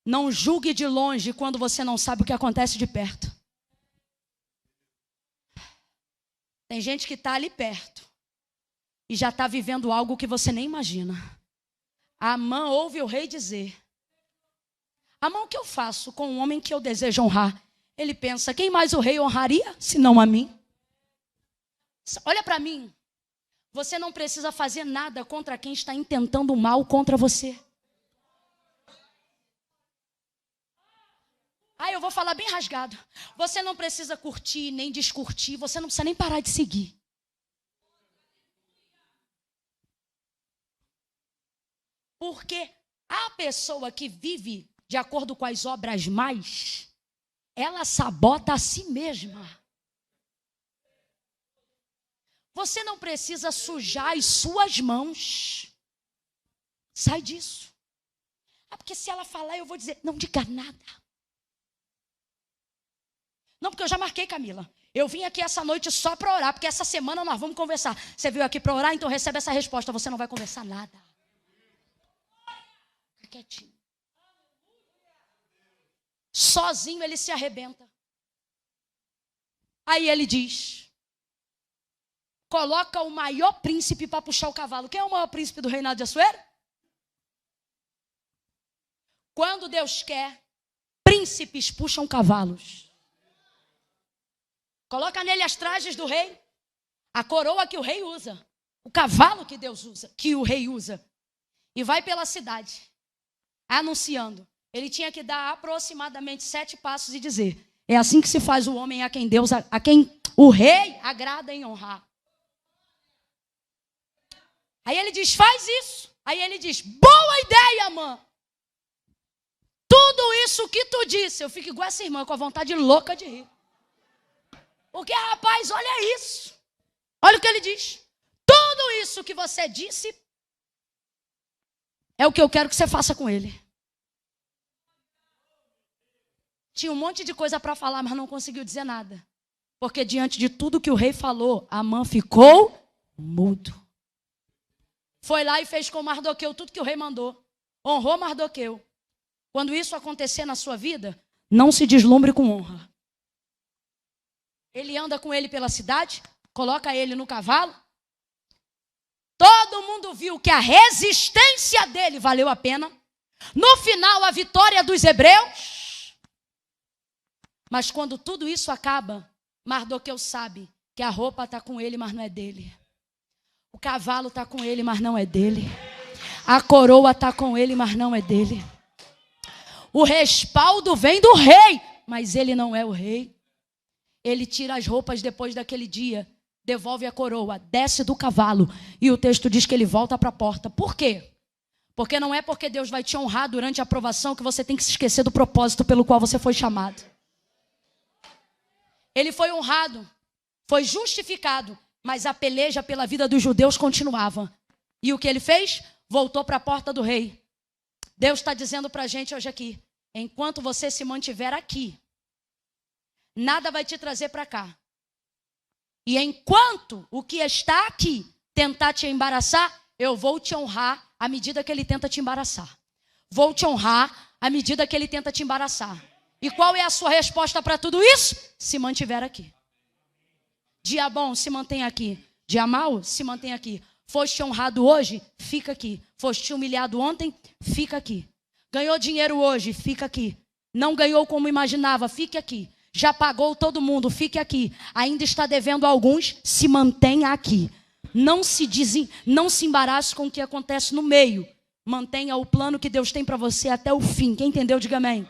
não julgue de longe quando você não sabe o que acontece de perto. Tem gente que está ali perto e já está vivendo algo que você nem imagina. Amã ouve o rei dizer, Amã, o que eu faço com um homem que eu desejo honrar? Ele pensa, quem mais o rei honraria, senão a mim? Olha para mim, você não precisa fazer nada contra quem está intentando o mal contra você. Ah, eu vou falar bem rasgado. Você não precisa curtir, nem descurtir, você não precisa nem parar de seguir. Porque a pessoa que vive de acordo com as obras mais, ela sabota a si mesma. Você não precisa sujar as suas mãos. Sai disso. Ah, porque se ela falar, eu vou dizer, não diga nada. Não, porque eu já marquei, Camila. Eu vim aqui essa noite só para orar, porque essa semana nós vamos conversar. Você veio aqui para orar, então recebe essa resposta. Você não vai conversar nada. Fica quietinho. Sozinho ele se arrebenta. Aí ele diz, coloca o maior príncipe para puxar o cavalo. Quem é o maior príncipe do reinado de Assuero? Quando Deus quer, príncipes puxam cavalos. Coloca nele as trajes do rei, a coroa que o rei usa, o cavalo que Deus usa, que o rei usa, e vai pela cidade, anunciando. Ele tinha que dar aproximadamente 7 passos e dizer, é assim que se faz o homem a quem Deus, a quem o rei agrada em honrar. Aí ele diz, faz isso. Aí ele diz, boa ideia, Amã. Tudo isso que tu disse, eu fico igual essa irmã, com a vontade louca de rir. Porque, rapaz, olha isso. Olha o que ele diz. Tudo isso que você disse é o que eu quero que você faça com ele. Tinha um monte de coisa para falar, mas não conseguiu dizer nada. Porque diante de tudo que o rei falou, Amã ficou mudo. Foi lá e fez com Mardoqueu tudo que o rei mandou. Honrou Mardoqueu. Quando isso acontecer na sua vida, não se deslumbre com honra. Ele anda com ele pela cidade, coloca ele no cavalo. Todo mundo viu que a resistência dele valeu a pena. No final, a vitória dos hebreus. Mas quando tudo isso acaba, Mardoqueu sabe que a roupa está com ele, mas não é dele. O cavalo está com ele, mas não é dele. A coroa está com ele, mas não é dele. O respaldo vem do rei, mas ele não é o rei. Ele tira as roupas depois daquele dia, devolve a coroa, desce do cavalo e o texto diz que ele volta para a porta. Por quê? Porque não é porque Deus vai te honrar durante a aprovação que você tem que se esquecer do propósito pelo qual você foi chamado. Ele foi honrado, foi justificado, mas a peleja pela vida dos judeus continuava. E o que ele fez? Voltou para a porta do rei. Deus está dizendo para a gente hoje aqui, enquanto você se mantiver aqui, nada vai te trazer para cá. E enquanto o que está aqui tentar te embaraçar, eu vou te honrar à medida que ele tenta te embaraçar. Vou te honrar à medida que ele tenta te embaraçar. E qual é a sua resposta para tudo isso? Se mantiver aqui. Dia bom, se mantém aqui. Dia mau, se mantém aqui. Foste honrado hoje? Fica aqui. Foste humilhado ontem? Fica aqui. Ganhou dinheiro hoje? Fica aqui. Não ganhou como imaginava? Fique aqui. Já pagou todo mundo? Fique aqui. Ainda está devendo a alguns? Se mantenha aqui. Não se embarace com o que acontece no meio. Mantenha o plano que Deus tem para você até o fim. Quem entendeu, diga amém.